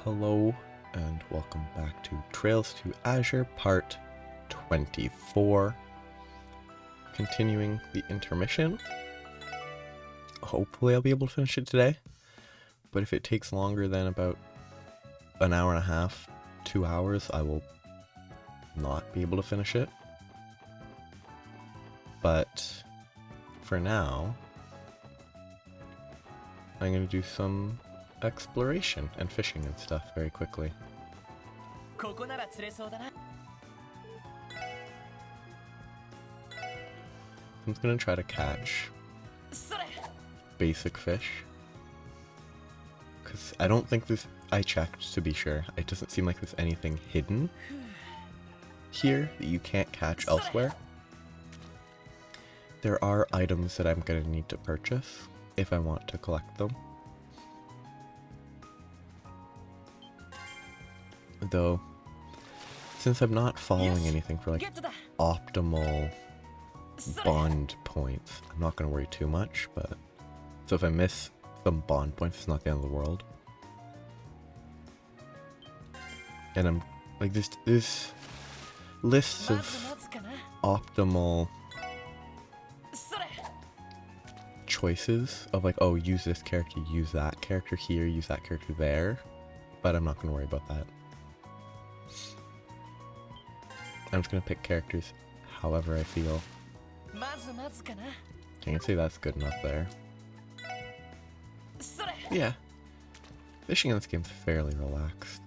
Hello and welcome back to Trails to Azure Part 24. Continuing the intermission. Hopefully I'll be able to finish it today, but if it takes longer than about an hour and a half, 2 hours, I will not be able to finish it. But for now, I'm going to do some exploration and fishing and stuff very quickly. I'm just going to try to catch basic fish, because I don't think there's, I checked to be sure, it doesn't seem like there's anything hidden here that you can't catch elsewhere. There are items that I'm going to need to purchase if I want to collect them. Though, since I'm not following anything for like optimal bond points, I'm not going to worry too much, but so if I miss some bond points, it's not the end of the world. And I'm like, there's lists of optimal choices of like, oh, use this character, use that character here, use that character there, but I'm not going to worry about that. I'm just going to pick characters however I feel. I can say that's good enough there. Yeah, fishing in this game's fairly relaxed.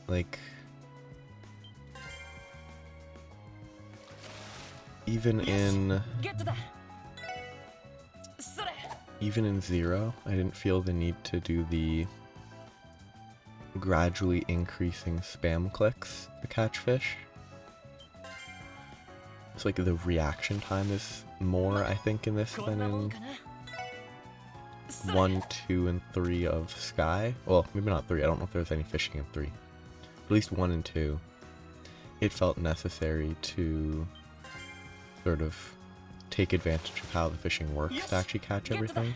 Like, even in Zero, I didn't feel the need to do the gradually increasing spam clicks to catch fish. It's like the reaction time is more, I think, in this than in 1, 2, and 3 of Sky. Well, maybe not 3, I don't know if there was any fishing in 3. At least 1 and 2. It felt necessary to sort of take advantage of how the fishing works to actually catch everything.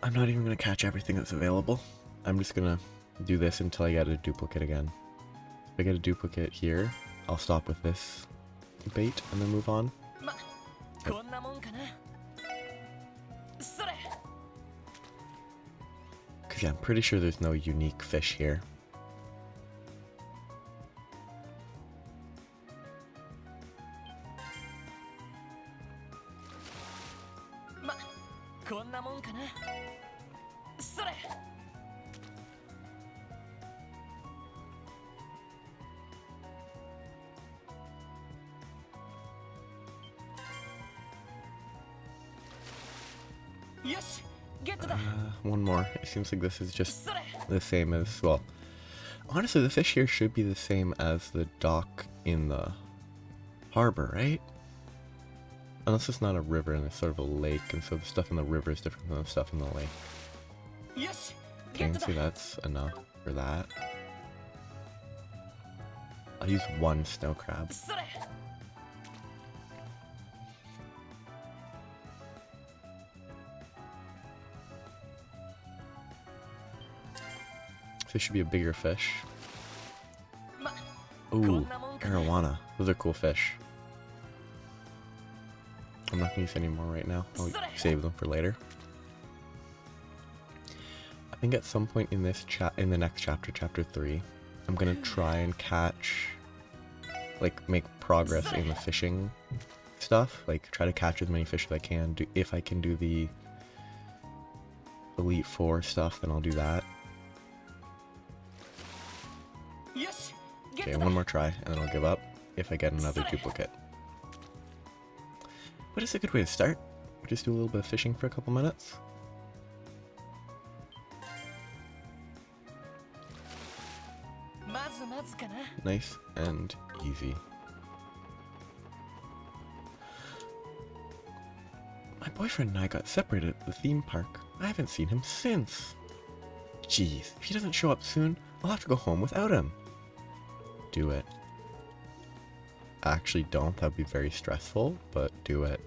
I'm not even going to catch everything that's available. I'm just going to do this until I get a duplicate again. If I get a duplicate here, I'll stop with this bait and then move on. Yep. Because yeah, I'm pretty sure there's no unique fish here. One more. It seems like this is just the same as, well, honestly the fish here should be the same as the dock in the harbor, right? Unless it's not a river and it's sort of a lake, and so the stuff in the river is different than the stuff in the lake. Okay, see, that's enough for that. I'll use 1 snow crab. This should be a bigger fish. Ooh, arowana. Those are cool fish. I'm not gonna use any more right now. I'll save them for later. I think at some point in this in the next chapter, chapter 3, I'm gonna try and catch, like, make progress in the fishing stuff. Like, try to catch as many fish as I can. If I can do the Elite 4 stuff, then I'll do that. Okay, one more try, and then I'll give up if I get another duplicate. But it's a good way to start. Just do a little bit of fishing for a couple minutes. Nice and easy. My boyfriend and I got separated at the theme park. I haven't seen him since. Jeez, if he doesn't show up soon, I'll have to go home without him. Do it. Actually don't, that'd be very stressful, but do it.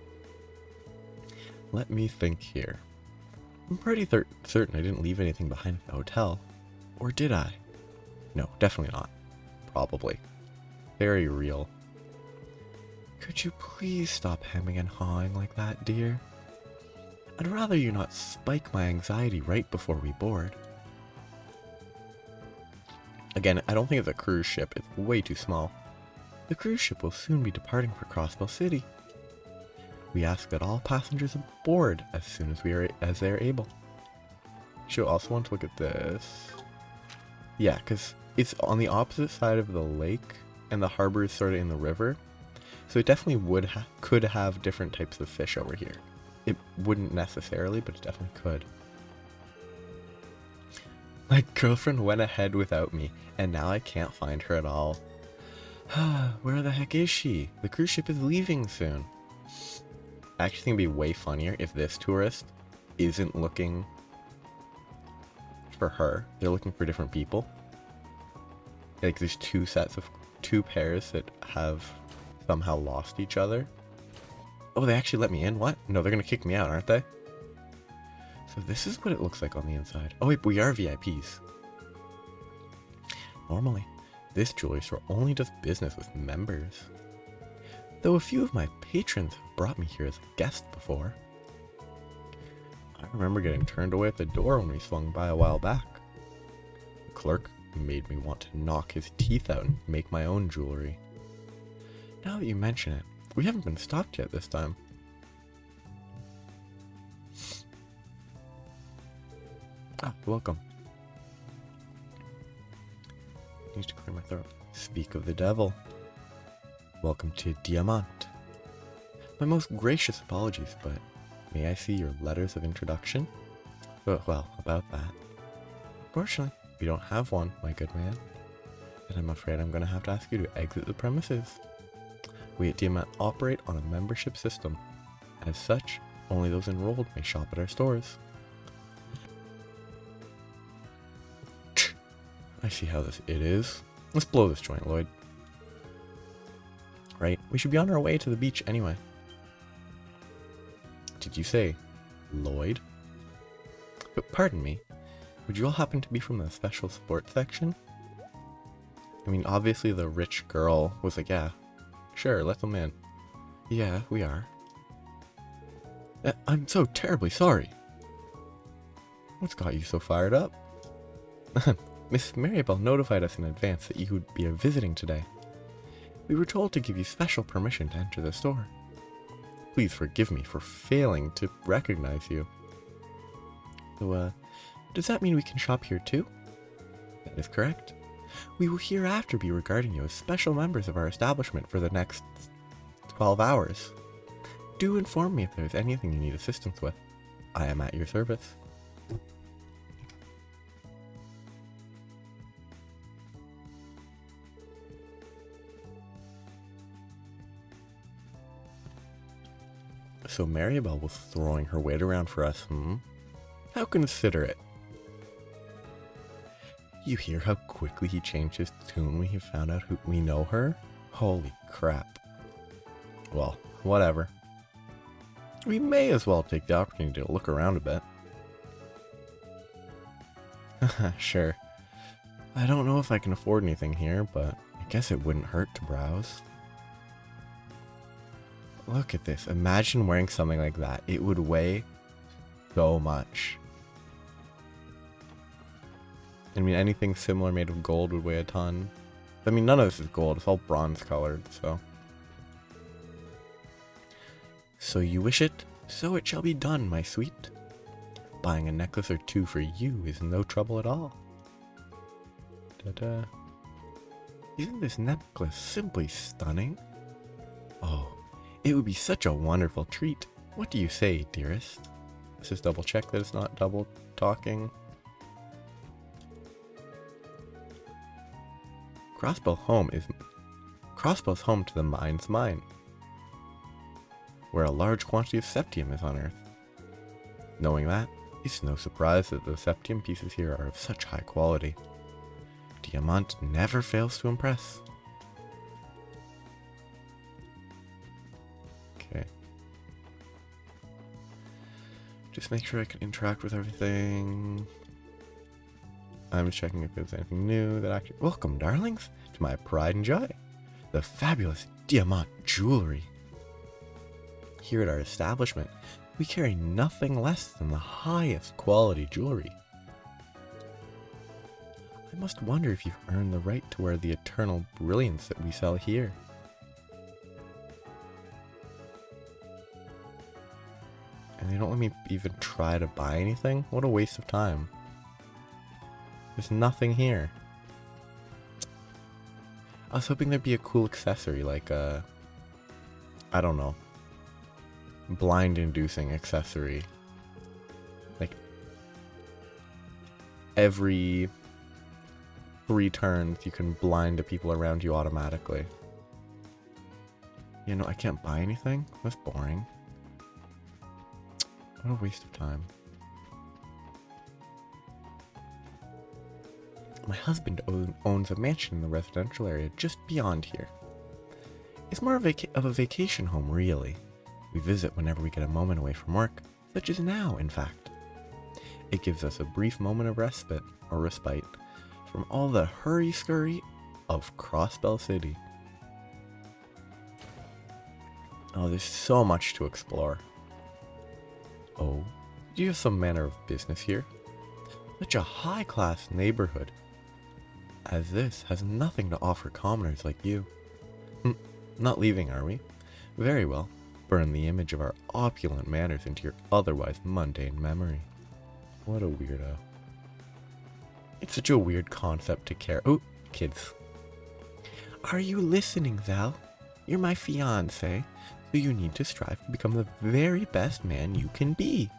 let me think here. I'm pretty certain I didn't leave anything behind at the hotel. Or did I? No, definitely not. Probably. Very real. Could you please stop hemming and hawing like that, dear? I'd rather you not spike my anxiety right before we board. Again, I don't think it's a cruise ship. It's way too small. The cruise ship will soon be departing for Crossbell City. We ask that all passengers aboard as soon as they are able. She'll also want to look at this. Yeah, because it's on the opposite side of the lake, and the harbor is sort of in the river. So it definitely could have different types of fish over here. It wouldn't necessarily, but it definitely could. My girlfriend went ahead without me, and now I can't find her at all. Where the heck is she? The cruise ship is leaving soon. I actually think it'd be way funnier if this tourist isn't looking for her. They're looking for different people. Like there's two pairs that have somehow lost each other. Oh, they actually let me in? What? No, they're gonna kick me out, aren't they? So this is what it looks like on the inside. Oh wait, but we are VIPs. Normally, this jewelry store only does business with members. Though a few of my patrons have brought me here as a guest before. I remember getting turned away at the door when we swung by a while back. The clerk made me want to knock his teeth out and make my own jewelry. Now that you mention it, we haven't been stopped yet this time. Ah, welcome. Need to clear my throat. Speak of the devil. Welcome to Diamant. My most gracious apologies, but may I see your letters of introduction? Well, about that. Fortunately, we don't have one, my good man. And I'm afraid I'm going to have to ask you to exit the premises. We at Diamant operate on a membership system. As such, only those enrolled may shop at our stores. I see how it is. Let's blow this joint, Lloyd. Right, we should be on our way to the beach anyway. Did you say Lloyd? But pardon me, would you all happen to be from the special support section? I mean, obviously the rich girl was like, yeah, sure, let them in. Yeah, we are. I'm so terribly sorry. What's got you so fired up? Miss Maribel notified us in advance that you would be visiting today. We were told to give you special permission to enter the store. Please forgive me for failing to recognize you. So, does that mean we can shop here too? That is correct. We will hereafter be regarding you as special members of our establishment for the next 12 hours. Do inform me if there is anything you need assistance with. I am at your service. So Maribel was throwing her weight around for us, How considerate. You hear how quickly he changed his tune when he found out who we know her? Holy crap. Well, whatever. We may as well take the opportunity to look around a bit. Sure. I don't know if I can afford anything here, but I guess it wouldn't hurt to browse. Look at this. Imagine wearing something like that. It would weigh so much. I mean, anything similar made of gold would weigh a ton. I mean, none of this is gold. It's all bronze colored, so. So you wish it? So it shall be done, my sweet. Buying a necklace or two for you is no trouble at all. Ta-da. Isn't this necklace simply stunning? Oh. It would be such a wonderful treat. What do you say, dearest? Let's just double check that it's not double talking. Crossbell's home to the mine's mine, where a large quantity of septium is unearthed. Knowing that, it's no surprise that the septium pieces here are of such high quality. Diamant never fails to impress. Okay. Just make sure I can interact with everything. I'm just checking if there's anything new that actually... Welcome, darlings, to my pride and joy. The fabulous diamant jewelry. Here at our establishment, we carry nothing less than the highest quality jewelry. I must wonder if you've earned the right to wear the eternal brilliance that we sell here. And they don't let me even try to buy anything? What a waste of time. There's nothing here. I was hoping there'd be a cool accessory like a... I don't know. Blind-inducing accessory. Like, every 3 turns you can blind the people around you automatically. You know, I can't buy anything? That's boring. What a waste of time. My husband owns a mansion in the residential area just beyond here. It's more of a vacation home, really. We visit whenever we get a moment away from work, such as now, in fact. It gives us a brief moment of respite from all the hurry-scurry of Crossbell City. Oh, there's so much to explore. Oh, do you have some manner of business here? Such a high-class neighborhood, as this has nothing to offer commoners like you. Not leaving, are we? Very well. Burn the image of our opulent manners into your otherwise mundane memory. What a weirdo. It's such a weird concept to care. Oh, kids. Are you listening, Val? You're my fiancé, so you need to strive to become the very best man you can be.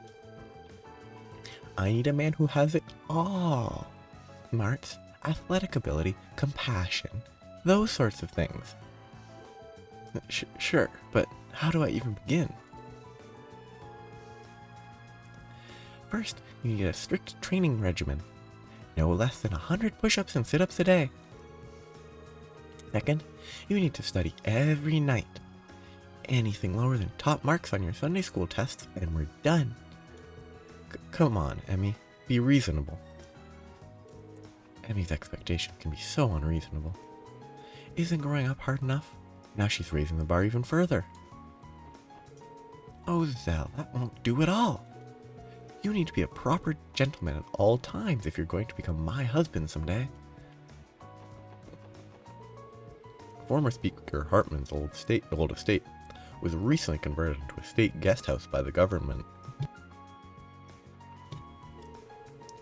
I need a man who has it all. Smarts, athletic ability, compassion, those sorts of things. Sure, but how do I even begin? First, you need a strict training regimen. No less than 100 push-ups and sit-ups a day. Second, you need to study every night. Anything lower than top marks on your Sunday school tests, and we're done. Come on, Emmy. Be reasonable. Emmy's expectation can be so unreasonable. Isn't growing up hard enough? Now she's raising the bar even further. Oh, Zell, that won't do at all. You need to be a proper gentleman at all times if you're going to become my husband someday. Former Speaker Hartman's old estate was recently converted into a state guest house by the government.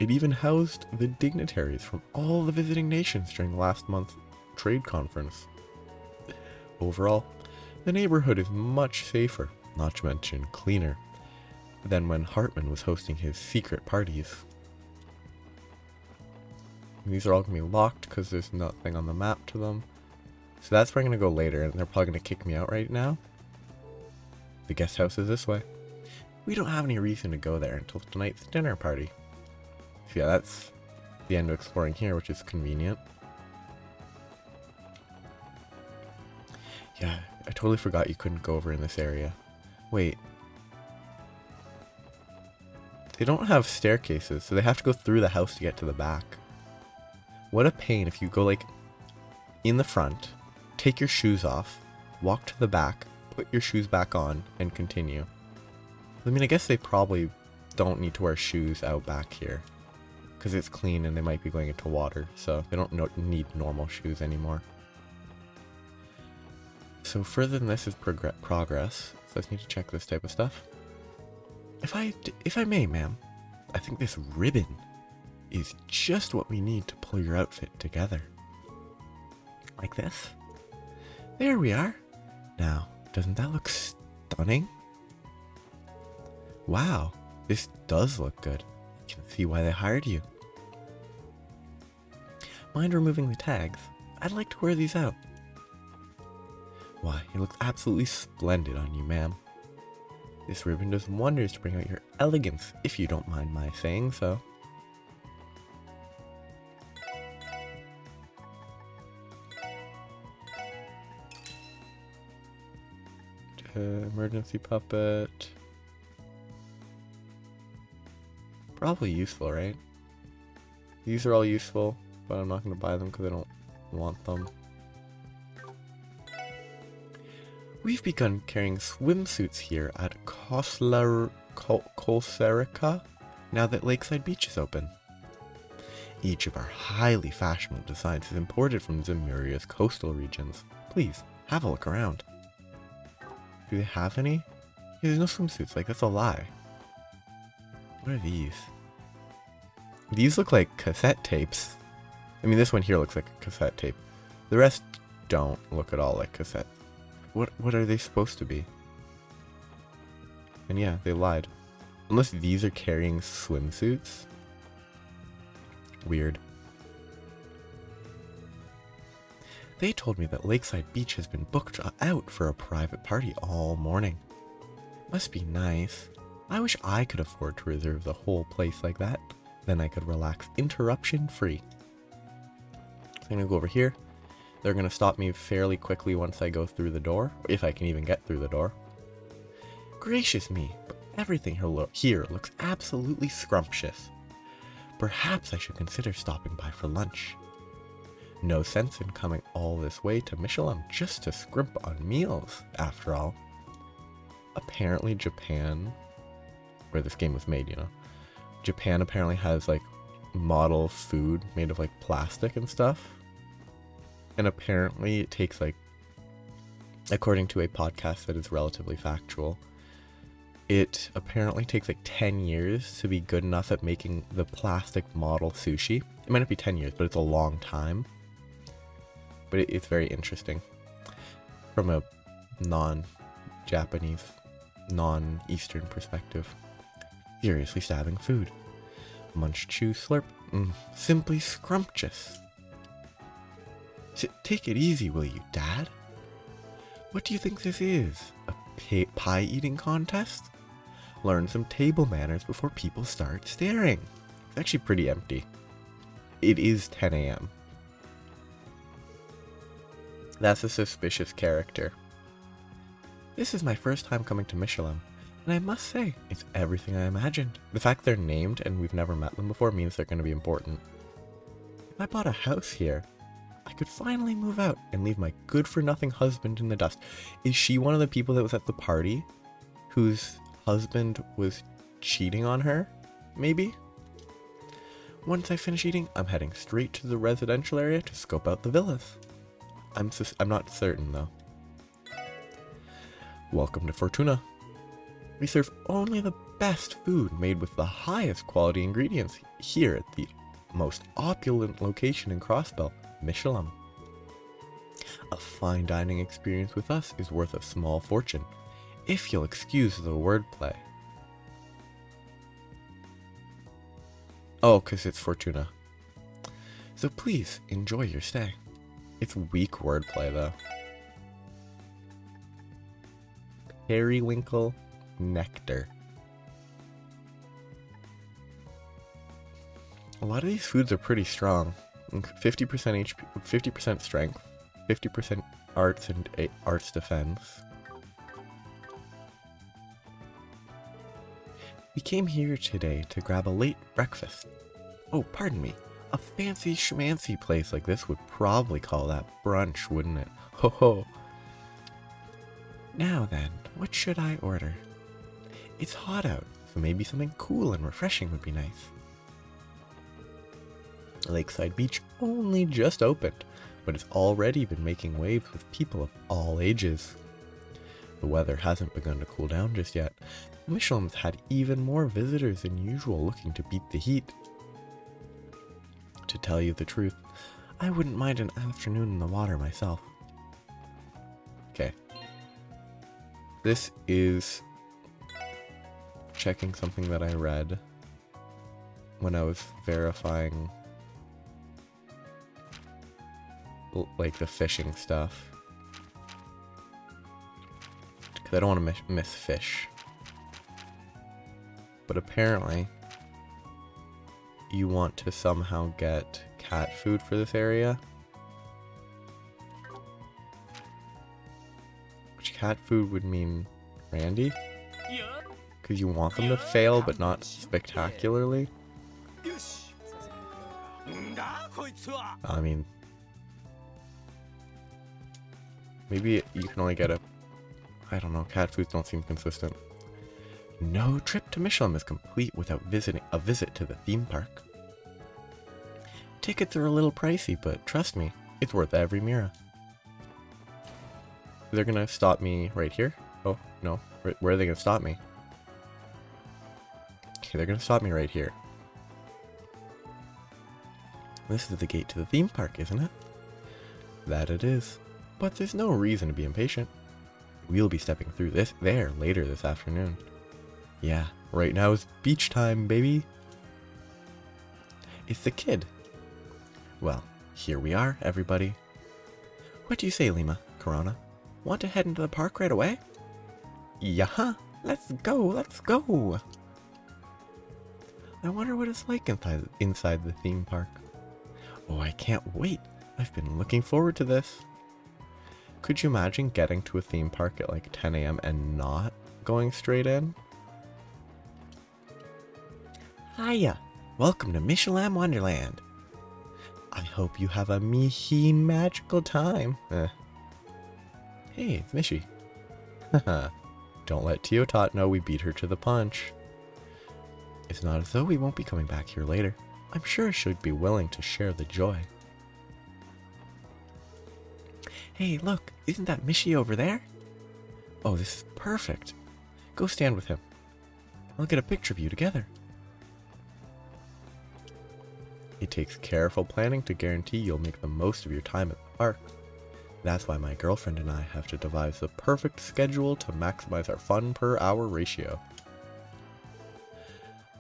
It even housed the dignitaries from all the visiting nations during last month's trade conference. Overall, the neighborhood is much safer, not to mention cleaner, than when Hartman was hosting his secret parties. And these are all going to be locked because there's nothing on the map to them. So that's where I'm going to go later, and they're probably going to kick me out right now. The guest house is this way. We don't have any reason to go there until tonight's dinner party. So yeah, that's the end of exploring here, which is convenient. Yeah, I totally forgot you couldn't go over in this area. Wait. They don't have staircases, so they have to go through the house to get to the back. What a pain if you go, like, in the front, take your shoes off, walk to the back, put your shoes back on, and continue. I mean, I guess they probably don't need to wear shoes out back here, because it's clean and they might be going into water, so they don't need normal shoes anymore. So further than this is progress, so I just need to check this type of stuff. If I may, ma'am, I think this ribbon is just what we need to pull your outfit together. Like this. There we are. Now, doesn't that look stunning? Wow, this does look good. I can see why they hired you. Mind removing the tags? I'd like to wear these out. Why, it looks absolutely splendid on you, ma'am. This ribbon does wonders to bring out your elegance, if you don't mind my saying so. Emergency puppet. probably useful, right? These are all useful, but I'm not going to buy them because I don't want them. We've begun carrying swimsuits here at Colserica now that Lakeside Beach is open. Each of our highly fashionable designs is imported from Zamuria's coastal regions. Please, have a look around. Do they have any? Yeah, there's no swimsuits, like that's a lie. What are these? These look like cassette tapes. I mean, this one here looks like a cassette tape. The rest don't look at all like cassette. What are they supposed to be? And yeah, they lied. Unless these are carrying swimsuits. Weird. They told me that Lakeside Beach has been booked out for a private party all morning. Must be nice. I wish I could afford to reserve the whole place like that. Then I could relax interruption free. So I'm gonna go over here. They're gonna stop me fairly quickly once I go through the door, if I can even get through the door. Gracious me, but everything here looks absolutely scrumptious. Perhaps I should consider stopping by for lunch. No sense in coming all this way to Michelin just to scrimp on meals, after all. Apparently Japan, where this game was made, you know, Japan apparently has like model food made of like plastic and stuff. And apparently it takes like, according to a podcast that is relatively factual, it apparently takes like 10 years to be good enough at making the plastic model sushi. It might not be 10 years, but it's a long time. But it's very interesting from a non-Japanese, non-Eastern perspective. Furiously stabbing food. Munch, chew, slurp. Simply scrumptious. Take it easy, will you, Dad? What do you think this is? A pie eating contest? Learn some table manners before people start staring. It's actually pretty empty. It is 10 a.m. That's a suspicious character. This is my first time coming to Michelin, and I must say, it's everything I imagined. The fact they're named and we've never met them before means they're going to be important. If I bought a house here, I could finally move out and leave my good-for-nothing husband in the dust. Is she one of the people that was at the party whose husband was cheating on her? Maybe? Once I finish eating, I'm heading straight to the residential area to scope out the villas. I'm not certain, though. Welcome to Fortuna. We serve only the best food made with the highest quality ingredients here at the most opulent location in Crossbell, Michelin. A fine dining experience with us is worth a small fortune, if you'll excuse the wordplay. Oh, 'cause it's Fortuna. So please, enjoy your stay. It's weak wordplay, though. Periwinkle nectar. A lot of these foods are pretty strong. 50% HP, 50% strength, 50% arts and arts defense. We came here today to grab a late breakfast. Oh, pardon me. A fancy schmancy place like this would probably call that brunch, wouldn't it? Ho ho. Now then, what should I order? It's hot out, so maybe something cool and refreshing would be nice. Lakeside Beach only just opened, but it's already been making waves with people of all ages. The weather hasn't begun to cool down just yet. Michelin's had even more visitors than usual looking to beat the heat. To tell you the truth, I wouldn't mind an afternoon in the water myself. Okay. This is checking something that I read when I was verifying like the fishing stuff. Because I don't want to miss fish. But apparently you want to somehow get cat food for this area. Which cat food would mean Randy? Yeah. Because you want them to fail, but not spectacularly. I mean, maybe you can only get a... I don't know, cat foods don't seem consistent. No trip to Michelin is complete without a visit to the theme park. Tickets are a little pricey, but trust me, it's worth every Mira. They're gonna stop me right here? Oh, no. Where are they gonna stop me? Okay, they're gonna stop me right here. This is the gate to the theme park, isn't it? That it is. But there's no reason to be impatient. We'll be stepping through there later this afternoon. Yeah, right now is beach time, baby. It's the kid. Well, here we are, everybody. What do you say, Lima, Corona? Want to head into the park right away? Yeah, let's go, let's go. I wonder what it's like inside the theme park. Oh, I can't wait. I've been looking forward to this. Could you imagine getting to a theme park at like 10 AM and not going straight in? Hiya! Welcome to Michelin Wonderland. I hope you have a magical time. Hey, it's Mishi. Haha. Don't let Teotot know we beat her to the punch. It's not as though we won't be coming back here later. I'm sure she'd be willing to share the joy. Hey, look, isn't that Mishi over there? Oh, this is perfect. Go stand with him. I'll get a picture of you together. It takes careful planning to guarantee you'll make the most of your time at the park. That's why my girlfriend and I have to devise the perfect schedule to maximize our fun per hour ratio.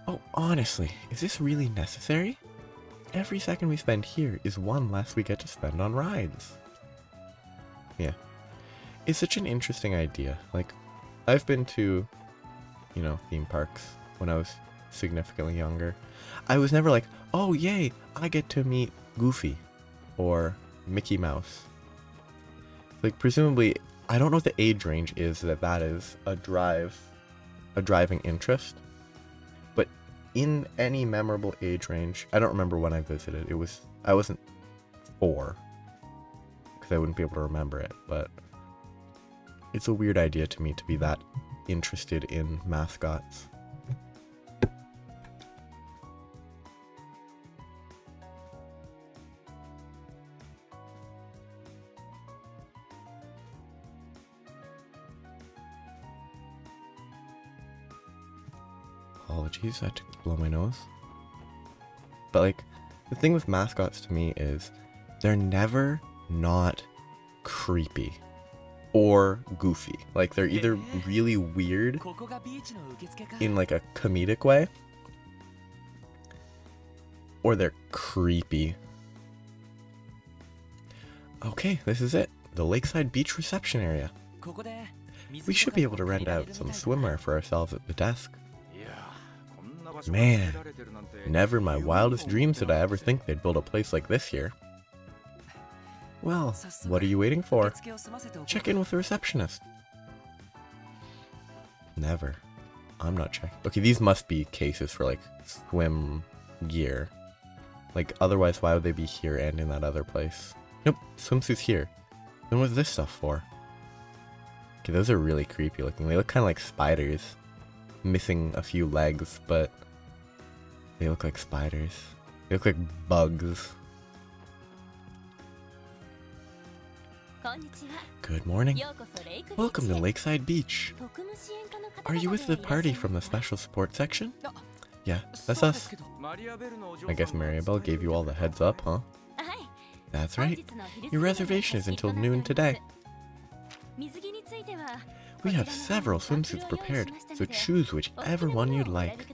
Oh, honestly, is this really necessary? Every second we spend here is one less we get to spend on rides. Yeah. It's such an interesting idea. Like, I've been to, theme parks when I was significantly younger. I was never like, oh yay, I get to meet Goofy or Mickey Mouse. Like, presumably, I don't know what the age range is that is a driving interest. But in any memorable age range, I don't remember when I visited. I wasn't 4, because I wouldn't be able to remember it, but it's a weird idea to me to be that interested in mascots. Apologies, I had to blow my nose. But like, the thing with mascots to me is they're never not creepy or goofy. Like, they're either really weird in like a comedic way, or they're creepy. Okay, this is it. The Lakeside Beach reception area. We should be able to rent out some swimwear for ourselves at the desk. Man, never in my wildest dreams did I ever think they'd build a place like this here. Well, what are you waiting for? Check in with the receptionist. Never. I'm not checking. Okay, these must be cases for like swim gear. Like, otherwise why would they be here and in that other place? Nope, swimsuits here. Then what's this stuff for? Okay, those are really creepy looking. They look kind of like spiders. Missing a few legs, but they look like spiders. They look like bugs. Good morning. Welcome to Lakeside Beach. Are you with the party from the special support section? Yeah, that's us. I guess Maribel gave you all the heads up, huh? That's right. Your reservation is until noon today. We have several swimsuits prepared, so choose whichever one you'd like.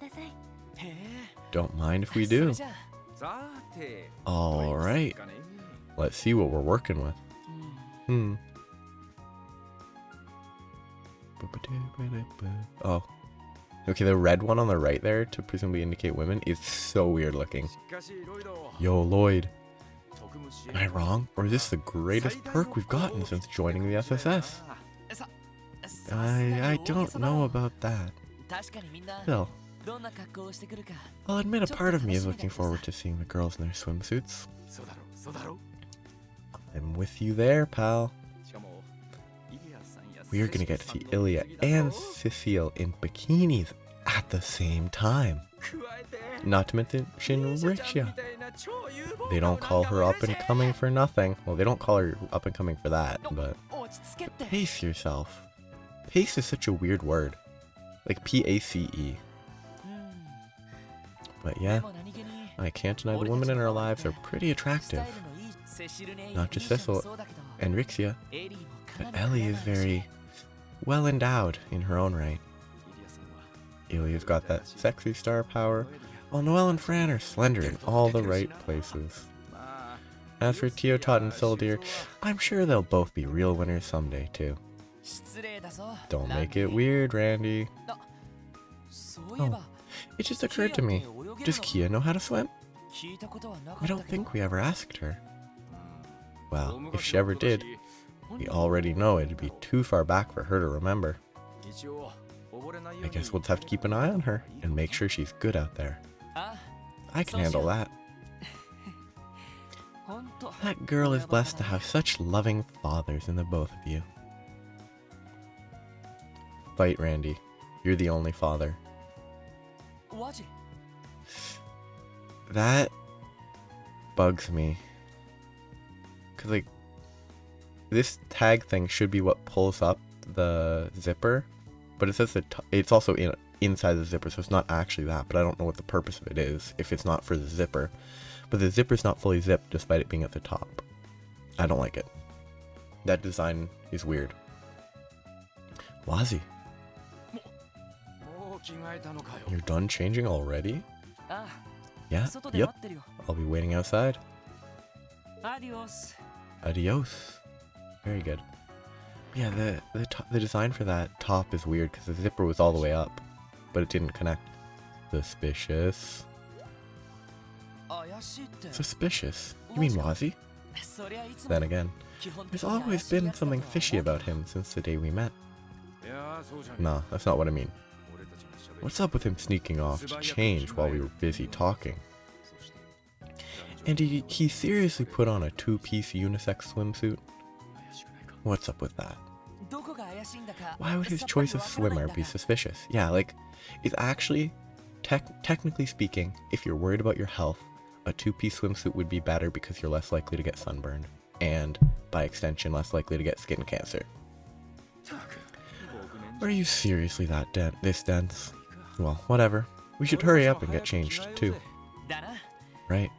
Don't mind if we do. Alright. Let's see what we're working with. Oh. Okay, the red one on the right there, to presumably indicate women, is so weird looking. Yo, Lloyd. Am I wrong? Or is this the greatest perk we've gotten since joining the SSS? I don't know about that. Still, I'll admit a part of me is looking forward to seeing the girls in their swimsuits. I'm with you there, pal. We are gonna get to see Ilya and Cecile in bikinis at the same time. Not to mention Rixia. They don't call her up and coming for nothing. Well, they don't call her up and coming for that, but pace yourself. Pace is such a weird word. Like P-A-C-E. But yeah, I can't deny the women in our lives are pretty attractive. Not just Cecile and Rixia, but Ellie is very well endowed in her own right. Ilya's got that sexy star power, while Noelle and Fran are slender in all the right places. As for Teotot and Soldier, I'm sure they'll both be real winners someday too. Don't make it weird, Randy. Oh, it just occurred to me. Does Kia know how to swim? I don't think we ever asked her. Well, if she ever did, we already know it'd be too far back for her to remember. I guess we'll just have to keep an eye on her and make sure she's good out there. I can handle that. That girl is blessed to have such loving fathers in the both of you. Fight, Randy. You're the only father. That bugs me. Cause like, this tag thing should be what pulls up the zipper, but it says that it's also inside the zipper, so it's not actually that, but I don't know what the purpose of it is if it's not for the zipper. But the zipper's not fully zipped despite it being at the top. I don't like it. That design is weird. Wazi. You're done changing already? Yeah, yep. I'll be waiting outside. Adios. Very good. Yeah, the design for that top is weird because the zipper was all the way up, but it didn't connect. Suspicious. Suspicious? You mean Wazi? Then again, there's always been something fishy about him since the day we met. Nah, that's not what I mean. What's up with him sneaking off to change while we were busy talking? And he seriously put on a two-piece unisex swimsuit? What's up with that? Why would his choice of swimmer be suspicious? Yeah, like, it's actually, technically speaking, if you're worried about your health, a two-piece swimsuit would be better because you're less likely to get sunburned, and, by extension, less likely to get skin cancer. Are you seriously this dense? Well, whatever. We should hurry up and get changed, too. Right.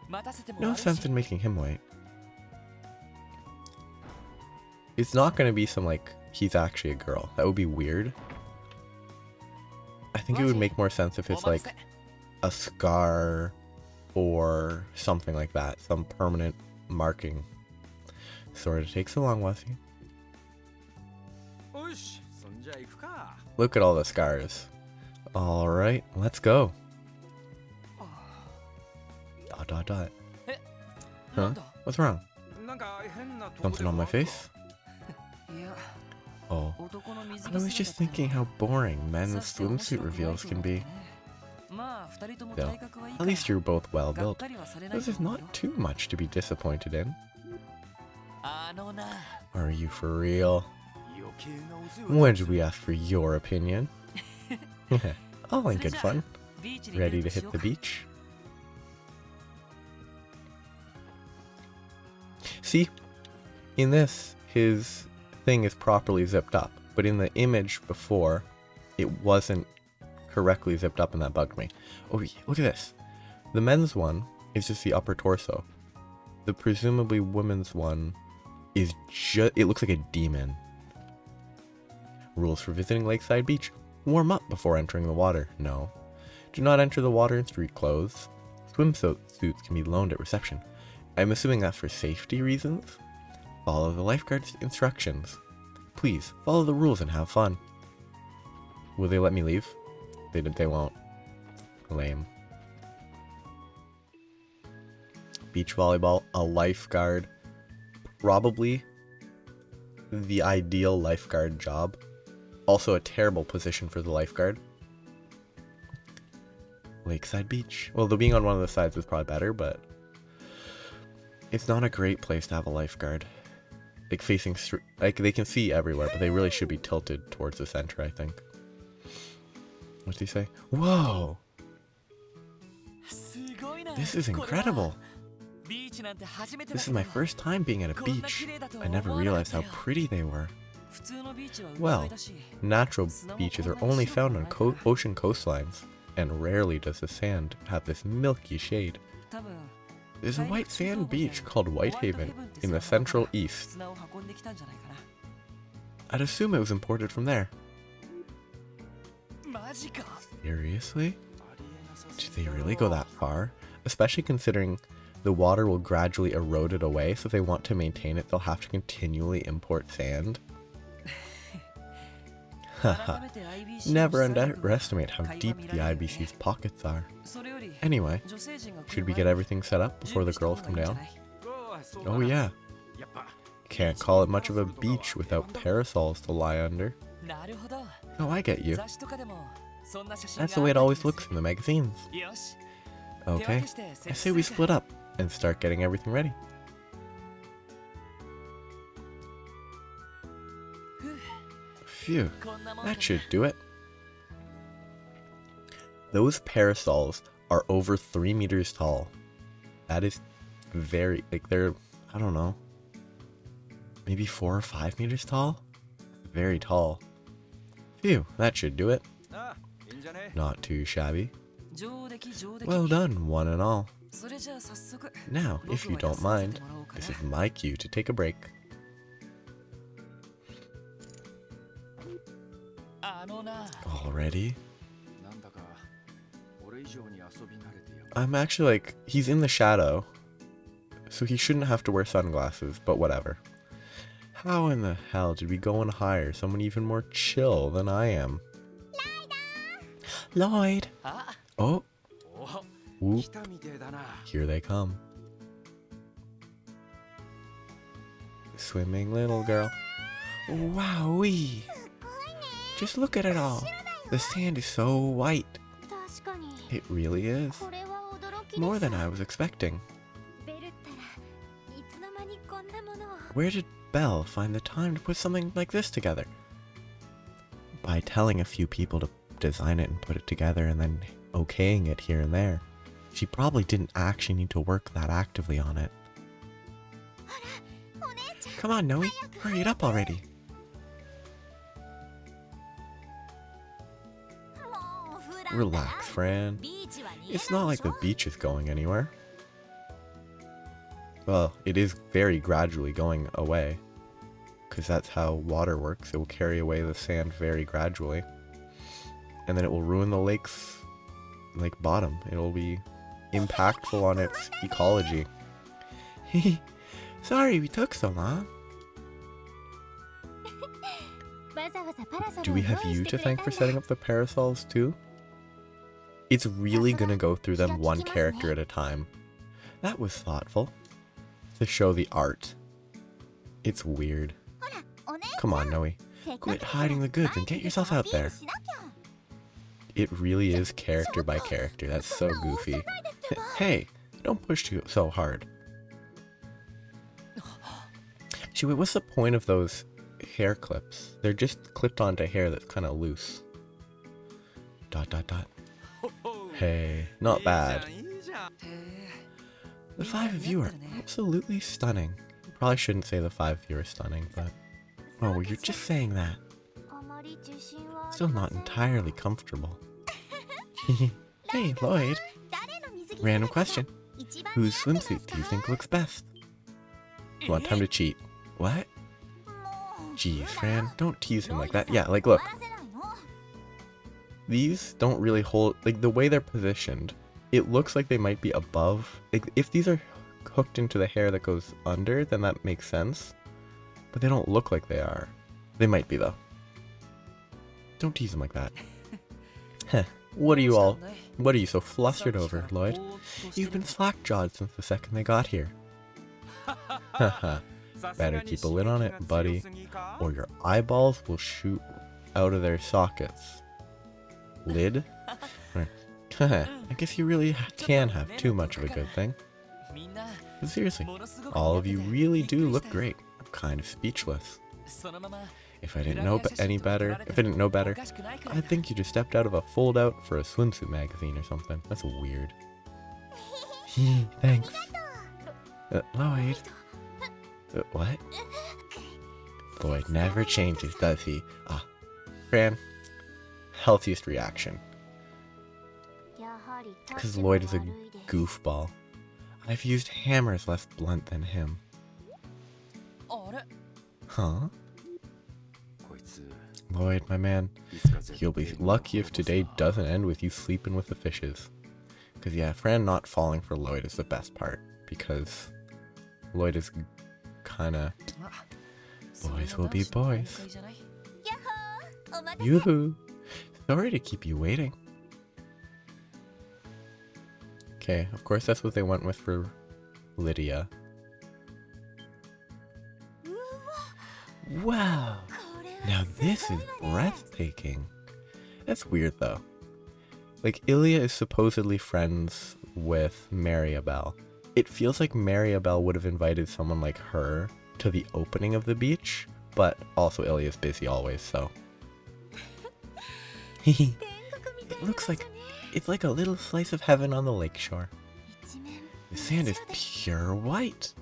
No sense in making him wait. It's not gonna be some, like, he's actually a girl. That would be weird. I think it would make more sense if it's, like, a scar or something like that. Some permanent marking. Sorry to take so long, Wazi. Look at all the scars. Alright, let's go. Dot dot dot. Huh? What's wrong? Something on my face? Oh, I was just thinking how boring men's swimsuit reveals can be. Still, at least you're both well built. This is not too much to be disappointed in. Are you for real? When did we ask for your opinion? All in good fun. Ready to hit the beach? See, in this, his thing is properly zipped up, but in the image before, it wasn't correctly zipped up and that bugged me. Oh, look at this. The men's one is just the upper torso. The presumably women's one is just, it looks like a demon. Rules for visiting Lakeside Beach. Warm up before entering the water. No. Do not enter the water in street clothes. Swimsuits can be loaned at reception. I'm assuming that's for safety reasons. Follow the lifeguard's instructions. Please, follow the rules and have fun. Will they let me leave? They won't. Lame. Beach volleyball, a lifeguard. Probably the ideal lifeguard job. Also a terrible position for the lifeguard. Lakeside beach. Well, the being on one of the sides is probably better, but it's not a great place to have a lifeguard. Like facing like they can see everywhere, but they really should be tilted towards the center, I think. What did he say? Whoa! This is incredible! This is my first time being at a beach. I never realized how pretty they were. Well, natural beaches are only found on ocean coastlines, and rarely does the sand have this milky shade. There's a white sand beach called Whitehaven in the Central East. I'd assume it was imported from there. Seriously? Did they really go that far? Especially considering the water will gradually erode it away, so if they want to maintain it, they'll have to continually import sand. Haha. Never underestimate how deep the IBC's pockets are. Anyway, should we get everything set up before the girls come down? Oh yeah. Can't call it much of a beach without parasols to lie under. Oh, I get you. That's the way it always looks in the magazines. Okay, I say we split up and start getting everything ready. Phew, that should do it. Those parasols are over 3 meters tall. That is very, like they're, I don't know, maybe 4 or 5 meters tall? Very tall. Phew, that should do it. Not too shabby. Well done, one and all. Now, if you don't mind, this is my cue to take a break. Already? I'm actually like, he's in the shadow, so he shouldn't have to wear sunglasses, but whatever. How in the hell did we go and hire someone even more chill than I am? Lloyd! Oh! Whoop. Here they come. Swimming little girl. Wowee! Just look at it all. The sand is so white. It really is. More than I was expecting. Where did Belle find the time to put something like this together? By telling a few people to design it and put it together and then okaying it here and there. She probably didn't actually need to work that actively on it. Come on, Noe, hurry it up already. Relax, Fran. It's not like the beach is going anywhere. Well, it is very gradually going away, because that's how water works. It will carry away the sand very gradually, and then it will ruin the lake bottom. It will be impactful on its ecology. Sorry we took so long. Do we have you to thank for setting up the parasols too? It's really gonna go through them one character at a time. That was thoughtful. To show the art. It's weird. Come on, Noe. Quit hiding the goods and get yourself out there. It really is character by character. That's so goofy. Hey, don't push so hard. Wait, what's the point of those hair clips? They're just clipped onto hair that's kind of loose. ... Hey, not bad. The 5 of you are absolutely stunning. You probably shouldn't say the 5 of you are stunning, but... Oh, you're just saying that. Still not entirely comfortable. Hey, Lloyd. Random question. Whose swimsuit do you think looks best? You want time to cheat. What? Jeez, Fran, don't tease him like that. Yeah, like, look. These don't really hold... Like, the way they're positioned, it looks like they might be above. Like, if these are hooked into the hair that goes under, then that makes sense. But they don't look like they are. They might be, though. Don't tease him like that. Heh. What are you so flustered over, Lloyd? You've been slack-jawed since the second they got here. Haha. Better keep a lid on it, buddy, or your eyeballs will shoot out of their sockets. Lid? I guess you really can have too much of a good thing. But seriously, all of you really do look great. I'm kind of speechless. If I didn't know better, I'd think you just stepped out of a fold-out for a swimsuit magazine or something. That's weird. Thanks. Lloyd. What? Lloyd never changes, does he? Ah, Fran. Healthiest reaction. Because Lloyd is a goofball. I've used hammers less blunt than him. Huh? Lloyd, my man, you'll be lucky if today doesn't end with you sleeping with the fishes. Because yeah, Fran not falling for Lloyd is the best part. Because Lloyd is kinda... Boys will be boys. Yoo-hoo! Sorry to keep you waiting. Okay, of course that's what they went with for Lydia. Wow! Now this is breathtaking. That's weird though. Like, Ilya is supposedly friends with Mariabelle. It feels like Mariabelle would have invited someone like her to the opening of the beach, but also Ilya's busy always, so. It looks like it's like a little slice of heaven on the lakeshore. The sand is pure white.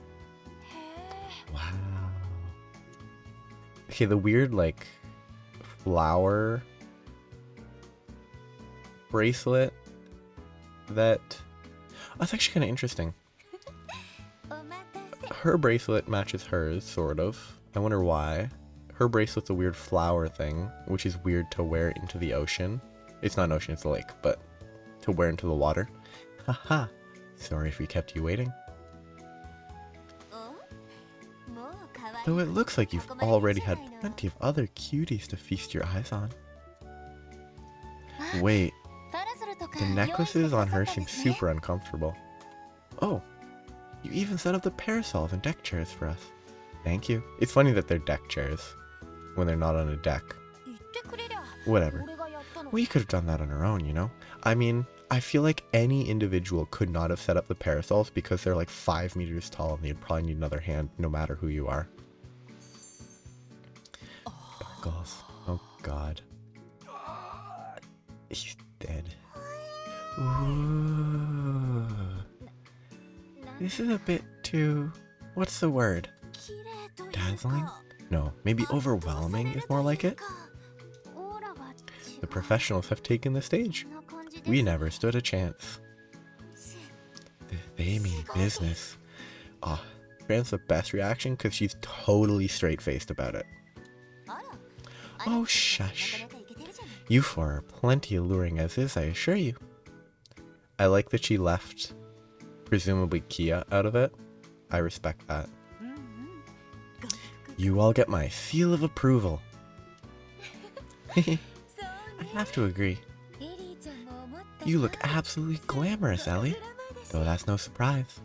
Wow. Okay, the weird, like, flower bracelet that... Oh, that's actually kind of interesting. Her bracelet matches hers, sort of. I wonder why. Her bracelet's a weird flower thing, which is weird to wear into the ocean. It's not an ocean, it's a lake, but to wear into the water. Haha. Sorry if we kept you waiting. Though it looks like you've already had plenty of other cuties to feast your eyes on. Wait, the necklaces on her seem super uncomfortable. Oh, you even set up the parasols and deck chairs for us. Thank you. It's funny that they're deck chairs when they're not on a deck. Whatever. We could have done that on our own, you know? I mean, I feel like any individual could not have set up the parasols because they're like 5 meters tall and they'd probably need another hand no matter who you are. Sparkles. Oh god. He's dead. Ooh. This is a bit too... What's the word? Dazzling? No, maybe overwhelming is more like it. The professionals have taken the stage. We never stood a chance. They mean business. Ah, Fran's the best reaction because she's totally straight-faced about it. Oh, shush. You four are plenty alluring as is, I assure you. I like that she left, presumably Kia, out of it. I respect that. You all get my seal of approval. I have to agree. You look absolutely glamorous, Ellie. Though that's no surprise.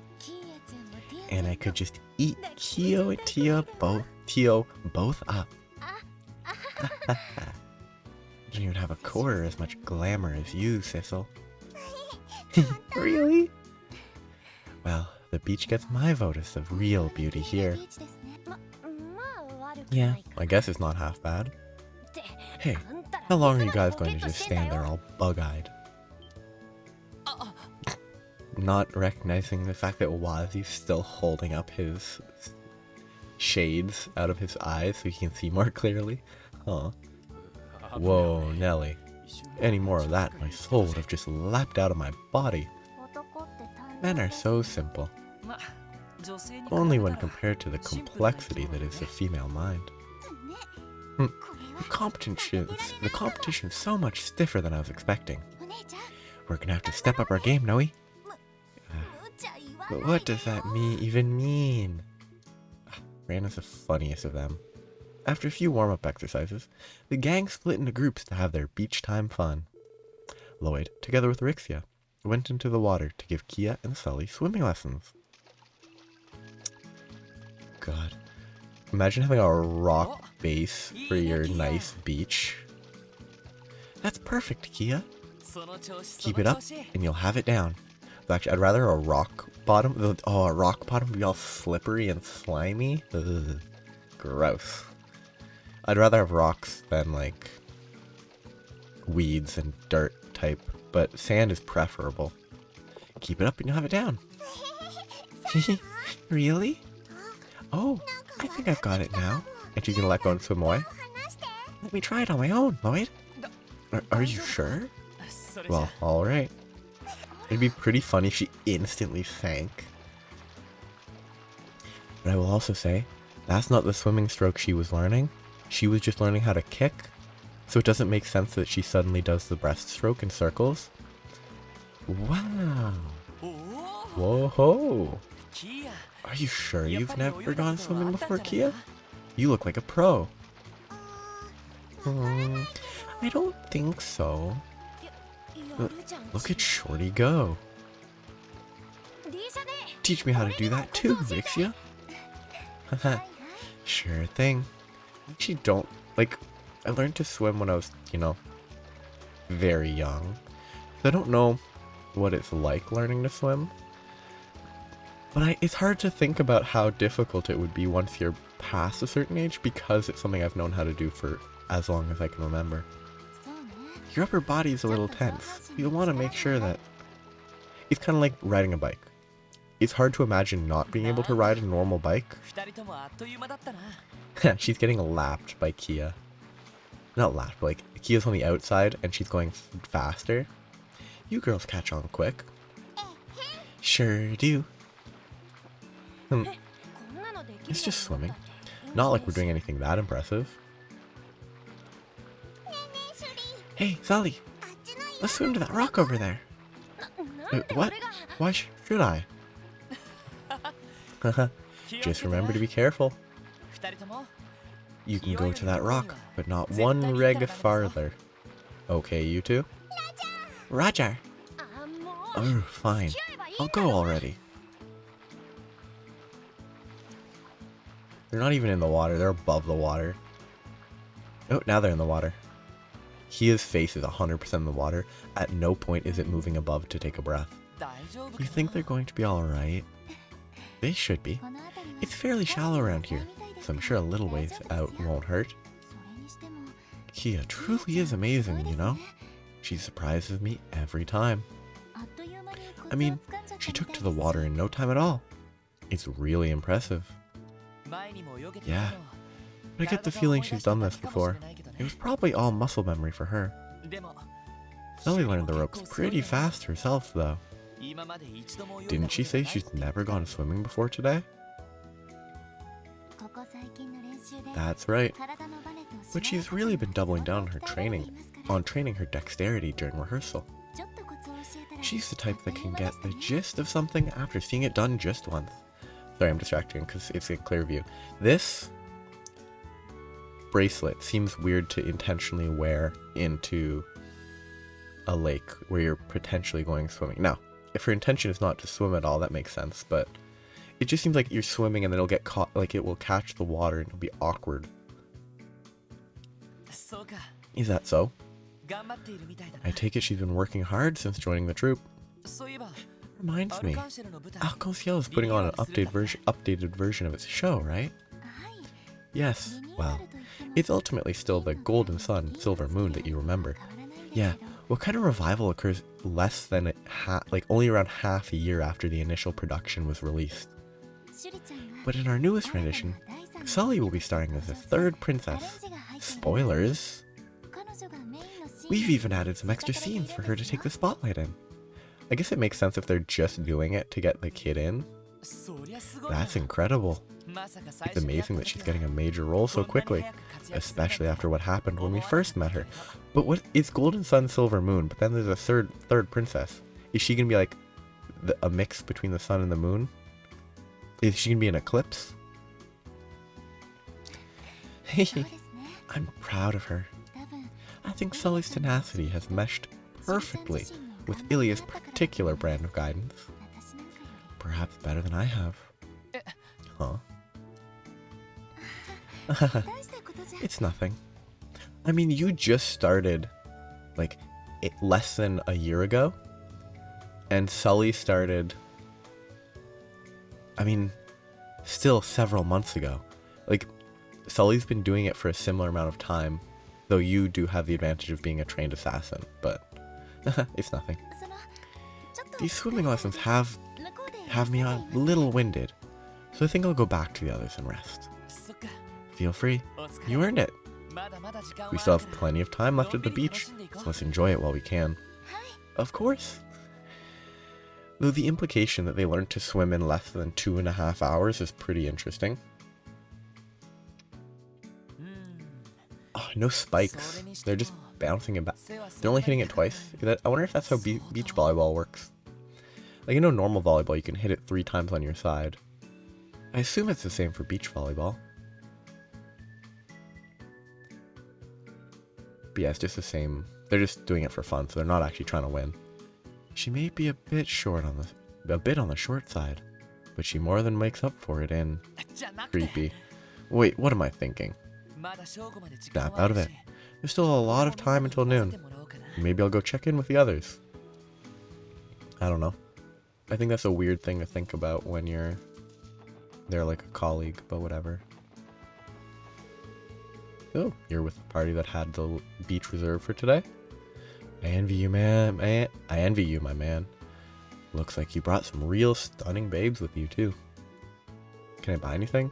And I could just eat Kyo and Tio both up. I don't even have a quarter as much glamour as you, Sissel. Really? Well, the beach gets my vote as the real beauty here. Yeah, I guess it's not half bad. Hey, how long are you guys going to just stand there all bug-eyed? Not recognizing the fact that Wazi's still holding up his shades out of his eyes so he can see more clearly. Huh. Whoa, Nelly. Any more of that, my soul would have just lapped out of my body. Men are so simple. Only when compared to the complexity that is the female mind. The competition's so much stiffer than I was expecting. We're gonna have to step up our game, Noe. But what does that even mean? Ran is the funniest of them. After a few warm-up exercises, the gang split into groups to have their beach time fun. Lloyd, together with Rixia, went into the water to give Kia and Sully swimming lessons. God. Imagine having a rock base for your nice beach. That's perfect, Kia. Keep it up, and you'll have it down. Actually, I'd rather a rock bottom. Oh, a rock bottom would be all slippery and slimy. Ugh, gross. I'd rather have rocks than, like, weeds and dirt type, but sand is preferable. Keep it up and you'll have it down. Really? Oh, I think I've got it now. And she's gonna let go and swim away? Let me try it on my own, Lloyd. Are you sure? Well, alright. It'd be pretty funny if she instantly sank. But I will also say, that's not the swimming stroke she was learning. She was just learning how to kick. So it doesn't make sense that she suddenly does the breaststroke in circles. Wow. Whoa-ho. Are you sure you've never gone swimming before, Kia? You look like a pro. I don't think so. Look at Shorty go. Teach me how to do that too, Vixia. Sure thing. I actually don't, like, I learned to swim when I was, you know, very young. I don't know what it's like learning to swim. But it's hard to think about how difficult it would be once you're past a certain age, because it's something I've known how to do for as long as I can remember. Your upper body is a little tense. You'll want to make sure that... It's kind of like riding a bike. It's hard to imagine not being able to ride a normal bike. She's getting lapped by Kia. Not lapped, but like, Kia's on the outside and she's going faster. You girls catch on quick. Sure do. It's just swimming. Not like we're doing anything that impressive. Hey, Sally! Let's swim to that rock over there. What? Why should I? Just remember to be careful. You can go to that rock, but not one reg farther. Okay, you two? Roger! Oh, fine. I'll go already. They're not even in the water, they're above the water. Oh, now they're in the water. Kia's face is 100% in the water. At no point is it moving above to take a breath. You think they're going to be alright? They should be. It's fairly shallow around here, so I'm sure a little ways out won't hurt. Kia truly is amazing, you know? She surprises me every time. I mean, she took to the water in no time at all. It's really impressive. Yeah, but I get the feeling she's done this before. It was probably all muscle memory for her. Ellie learned the ropes pretty fast herself, though. Didn't she say she's never gone swimming before today? That's right. But she's really been doubling down on training her dexterity during rehearsal. She's the type that can get the gist of something after seeing it done just once. Sorry, I'm distracting because it's a clear view. This bracelet seems weird to intentionally wear into a lake where you're potentially going swimming. Now, if her intention is not to swim at all, that makes sense, but it just seems like you're swimming and then it'll get caught, like it will catch the water and it'll be awkward. Is that so? I take it she's been working hard since joining the troupe. Reminds me, Arc-en-Ciel is putting on an updated version of its show, right? Yes, well, it's ultimately still the Golden Sun, Silver Moon that you remember. Yeah, what kind of revival occurs less than only around half a year after the initial production was released? But in our newest rendition, Sully will be starring as the third princess. Spoilers! We've even added some extra scenes for her to take the spotlight in. I guess it makes sense if they're just doing it to get the kid in. That's incredible. It's amazing that she's getting a major role so quickly, especially after what happened when we first met her. But what is Golden Sun, Silver Moon, but then there's a third princess. Is she gonna be like a mix between the sun and the moon? Is she gonna be an eclipse? I'm proud of her. I think Sully's tenacity has meshed perfectly with Ilia's particular brand of guidance. Perhaps better than I have. Huh? It's nothing. I mean, you just started, like, less than a year ago. And Sully started, I mean, still several months ago. Like, Sully's been doing it for a similar amount of time, though you do have the advantage of being a trained assassin, but it's nothing. These swimming lessons have me a little winded, so I think I'll go back to the others and rest. Feel free. You earned it. We still have plenty of time left at the beach, so let's enjoy it while we can. Of course. Though the implication that they learned to swim in less than 2.5 hours is pretty interesting. Oh, no spikes. They're just bouncing it back. They're only hitting it twice. I wonder if that's how beach volleyball works. Like, you know, normal volleyball, you can hit it 3 times on your side. I assume it's the same for beach volleyball. But yeah, it's just the same. They're just doing it for fun, so they're not actually trying to win. She may be a bit on the short side, but she more than makes up for it in creepy. Wait, what am I thinking? Snap out of it. There's still a lot of time until noon. Maybe I'll go check in with the others. I don't know. I think that's a weird thing to think about when they're like a colleague, but whatever. Oh, you're with the party that had the beach reserved for today? I envy you, man. I envy you, my man. Looks like you brought some real stunning babes with you, too. Can I buy anything?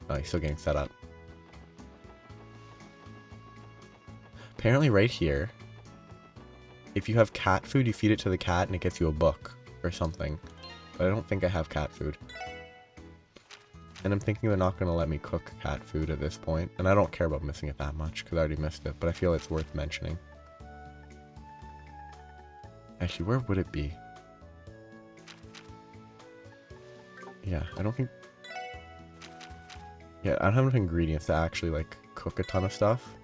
Oh, he's still getting set up. Apparently right here, if you have cat food, you feed it to the cat and it gets you a book or something. But I don't think I have cat food. And I'm thinking they're not going to let me cook cat food at this point. And I don't care about missing it that much because I already missed it. But I feel it's worth mentioning. Actually, where would it be? Yeah, I don't think... Yeah, I don't have enough ingredients to actually, like, cook a ton of stuff.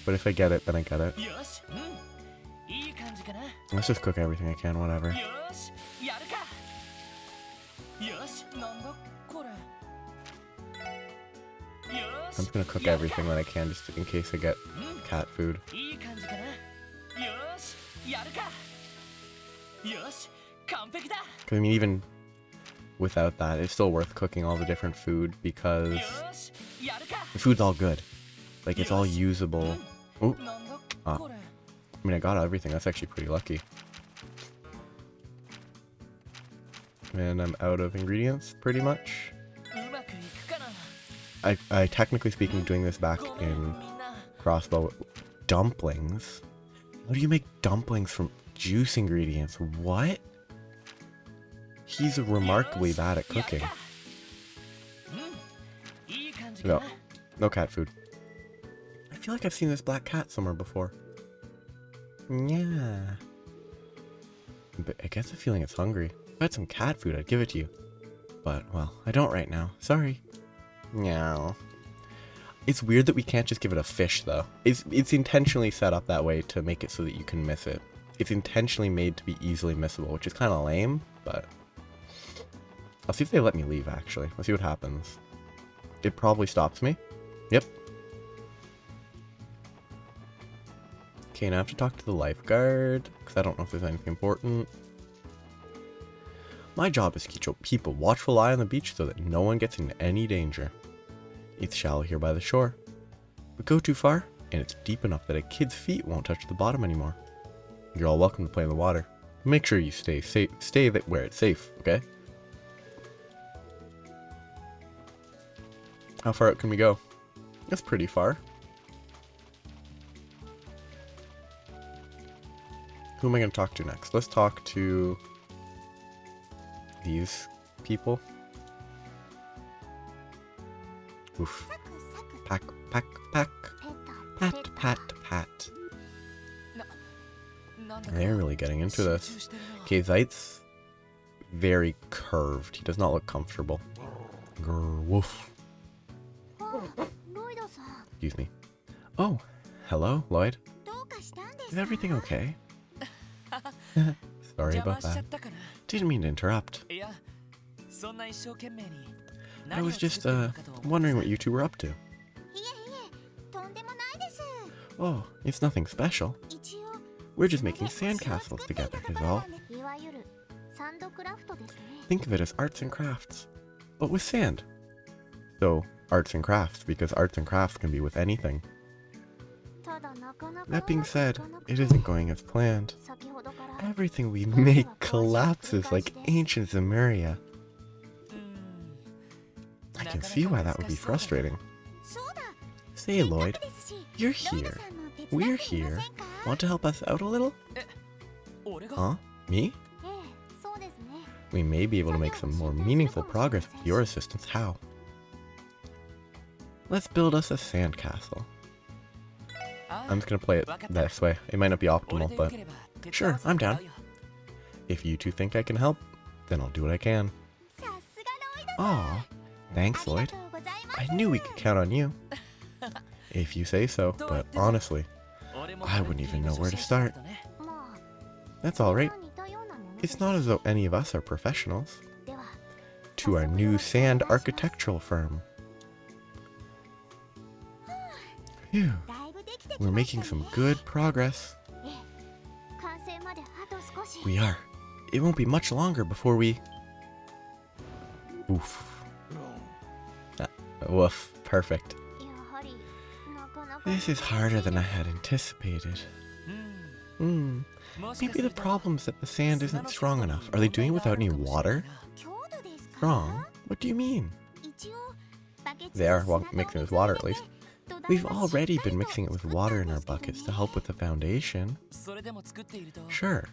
But if I get it, then I get it. Let's just cook everything I can, whatever. I'm just gonna cook everything that I can just in case I get cat food. Because I mean, even without that, it's still worth cooking all the different food because the food's all good. Like, it's all usable. Ooh. I mean, I got everything. That's actually pretty lucky. And I'm out of ingredients, pretty much. I technically speaking, doing this back in Crossbow. Dumplings? How do you make dumplings from juice ingredients? What? He's remarkably bad at cooking. No. No cat food. I feel like I've seen this black cat somewhere before. Yeah. But I get the feeling it's hungry. If I had some cat food, I'd give it to you. But, well, I don't right now. Sorry. Meow. It's weird that we can't just give it a fish, though. It's intentionally set up that way to make it so that you can miss it. It's intentionally made to be easily missable, which is kind of lame, but... I'll see if they let me leave, actually. Let's see what happens. It probably stops me. Yep. Okay, now I have to talk to the lifeguard, because I don't know if there's anything important. My job is to keep a watchful eye on the beach so that no one gets into any danger. It's shallow here by the shore, but go too far, and it's deep enough that a kid's feet won't touch the bottom anymore. You're all welcome to play in the water. Make sure you stay where it's safe, okay? How far out can we go? That's pretty far. Who am I going to talk to next? Let's talk to these people. Oof. Pack, pack, pack. Pat, pat, pat. They're really getting into this. Okay, Zeit's very curved. He does not look comfortable. Grr, woof. Excuse me. Oh, hello, Lloyd. Is everything okay? Sorry about that. Didn't mean to interrupt. I was just, wondering what you two were up to. Oh, it's nothing special. We're just making sandcastles together, is all. Think of it as arts and crafts, but with sand. So, arts and crafts, because arts and crafts can be with anything. That being said, it isn't going as planned. Everything we make collapses like ancient Zemuria. I can see why that would be frustrating. Say, Lloyd, you're here. We're here. Want to help us out a little? Huh? Me? We may be able to make some more meaningful progress with your assistance. How? Let's build us a sandcastle. I'm just gonna play it this way. It might not be optimal, but sure, I'm down. If you two think I can help, then I'll do what I can. Aw, thanks, Lloyd. I knew we could count on you. If you say so, but honestly, I wouldn't even know where to start. That's alright. It's not as though any of us are professionals. To our new sand architectural firm. Phew. We're making some good progress. We are. It won't be much longer before we... Oof. Woof. Perfect. This is harder than I had anticipated. Maybe the problem's that the sand isn't strong enough. Are they doing it without any water? Strong? What do you mean? They are mixing it with water, at least. We've already been mixing it with water in our buckets to help with the foundation. Sure,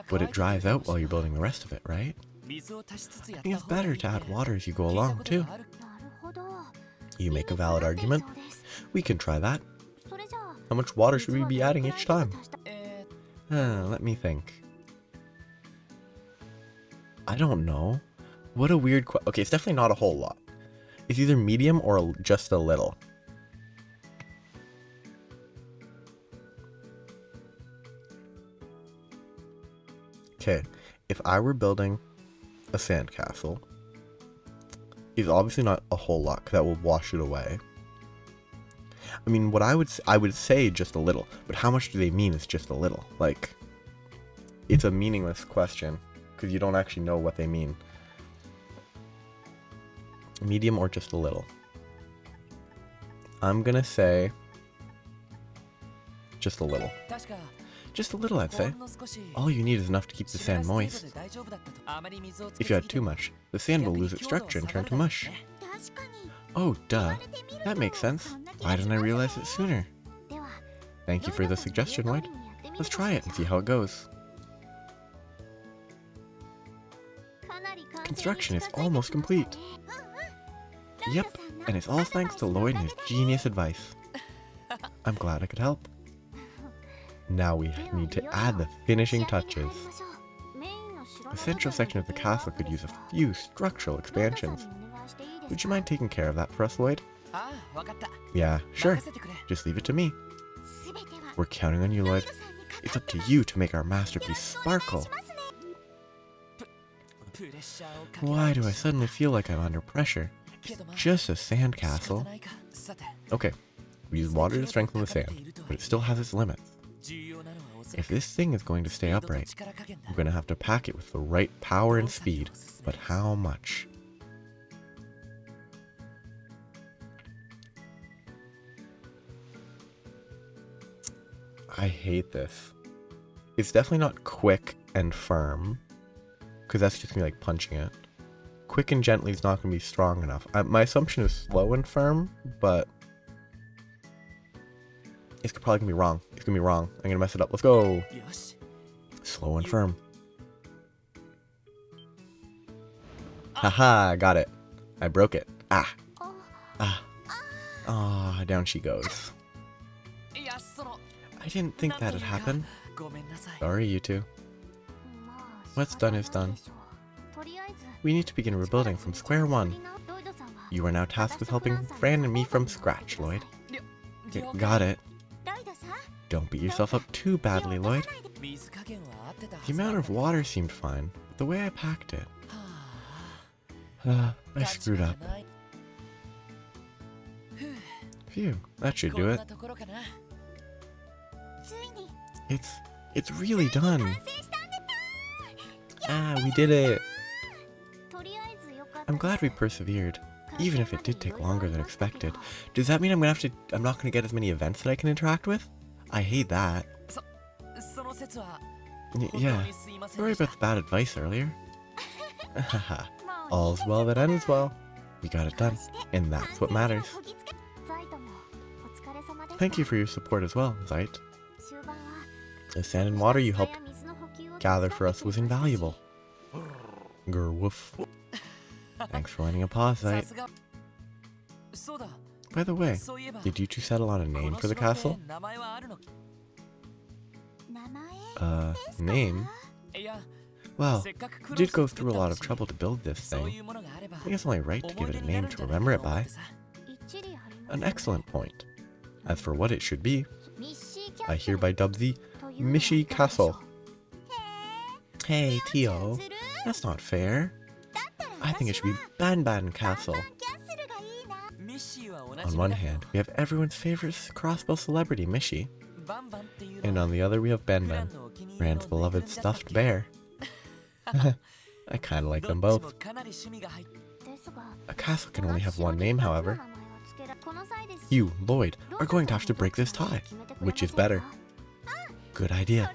but it dries out while you're building the rest of it, right? I think it's better to add water as you go along, too. You make a valid argument. We can try that. How much water should we be adding each time? Let me think. I don't know. What a weird okay, it's definitely not a whole lot. It's either medium or just a little. Okay, if I were building a sandcastle, it's obviously not a whole lot, because that will wash it away. I mean, what I would say just a little, but how much do they mean it's just a little? Like, it's a meaningless question, because you don't actually know what they mean. Medium or just a little? I'm gonna say just a little. Just a little, I'd say. All you need is enough to keep the sand moist. If you add too much, the sand will lose its structure and turn to mush. Oh, duh. That makes sense. Why didn't I realize it sooner? Thank you for the suggestion, Lloyd. Let's try it and see how it goes. Construction is almost complete. Yep, and it's all thanks to Lloyd and his genius advice. I'm glad I could help. Now we need to add the finishing touches. The central section of the castle could use a few structural expansions. Would you mind taking care of that for us, Lloyd? Yeah, sure. Just leave it to me. We're counting on you, Lloyd. It's up to you to make our masterpiece sparkle. Why do I suddenly feel like I'm under pressure? It's just a sandcastle. Okay, we use water to strengthen the sand, but it still has its limits. If this thing is going to stay upright, I'm going to have to pack it with the right power and speed. But how much? I hate this. It's definitely not quick and firm, because that's just going to be like punching it. Quick and gently is not going to be strong enough. My assumption is slow and firm, but it's probably going to be wrong. It's going to be wrong. I'm going to mess it up. Let's go. Slow and firm. Haha, got it. I broke it. Ah. Ah. Ah, down she goes. I didn't think that'd happen. Sorry, you two. What's done is done. We need to begin rebuilding from square one. You are now tasked with helping Fran and me from scratch, Lloyd. Got it. Don't beat yourself up too badly, Lloyd. The amount of water seemed fine, but the way I packed it... I screwed up. Phew, that should do it. It's really done. Ah, we did it. I'm glad we persevered, even if it did take longer than expected. Does that mean I'm not gonna get as many events that I can interact with? I hate that. Yeah, sorry about the bad advice earlier. Haha, all's well that ends well. We got it done, and that's what matters. Thank you for your support as well, Zeit. The sand and water you helped gather for us was invaluable. Grr woof. Thanks for letting a pause, Zeit. By the way, did you two settle on a name for the castle? Name? Well, we did go through a lot of trouble to build this thing. I think it's only right to give it a name to remember it by. An excellent point. As for what it should be, I hereby dub the Mishi Castle. Hey, Tio, that's not fair. I think it should be Banban Castle. On one hand, we have everyone's favorite crossbow celebrity, Mishi. And on the other, we have Banban, Rand's beloved stuffed bear. I kinda like them both. A castle can only have one name, however. You, Lloyd, are going to have to break this tie. Which is better? Good idea.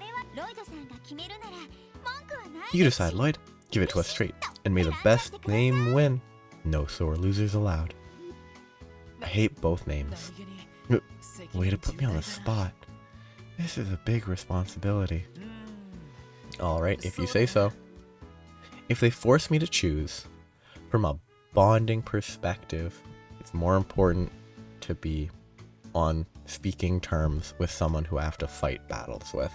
You decide, Lloyd. Give it to us straight, and may the best name win. No sore losers allowed. I hate both names. Way to put me on the spot. This is a big responsibility. Alright, if you say so. If they force me to choose, from a bonding perspective, it's more important to be on speaking terms with someone who I have to fight battles with.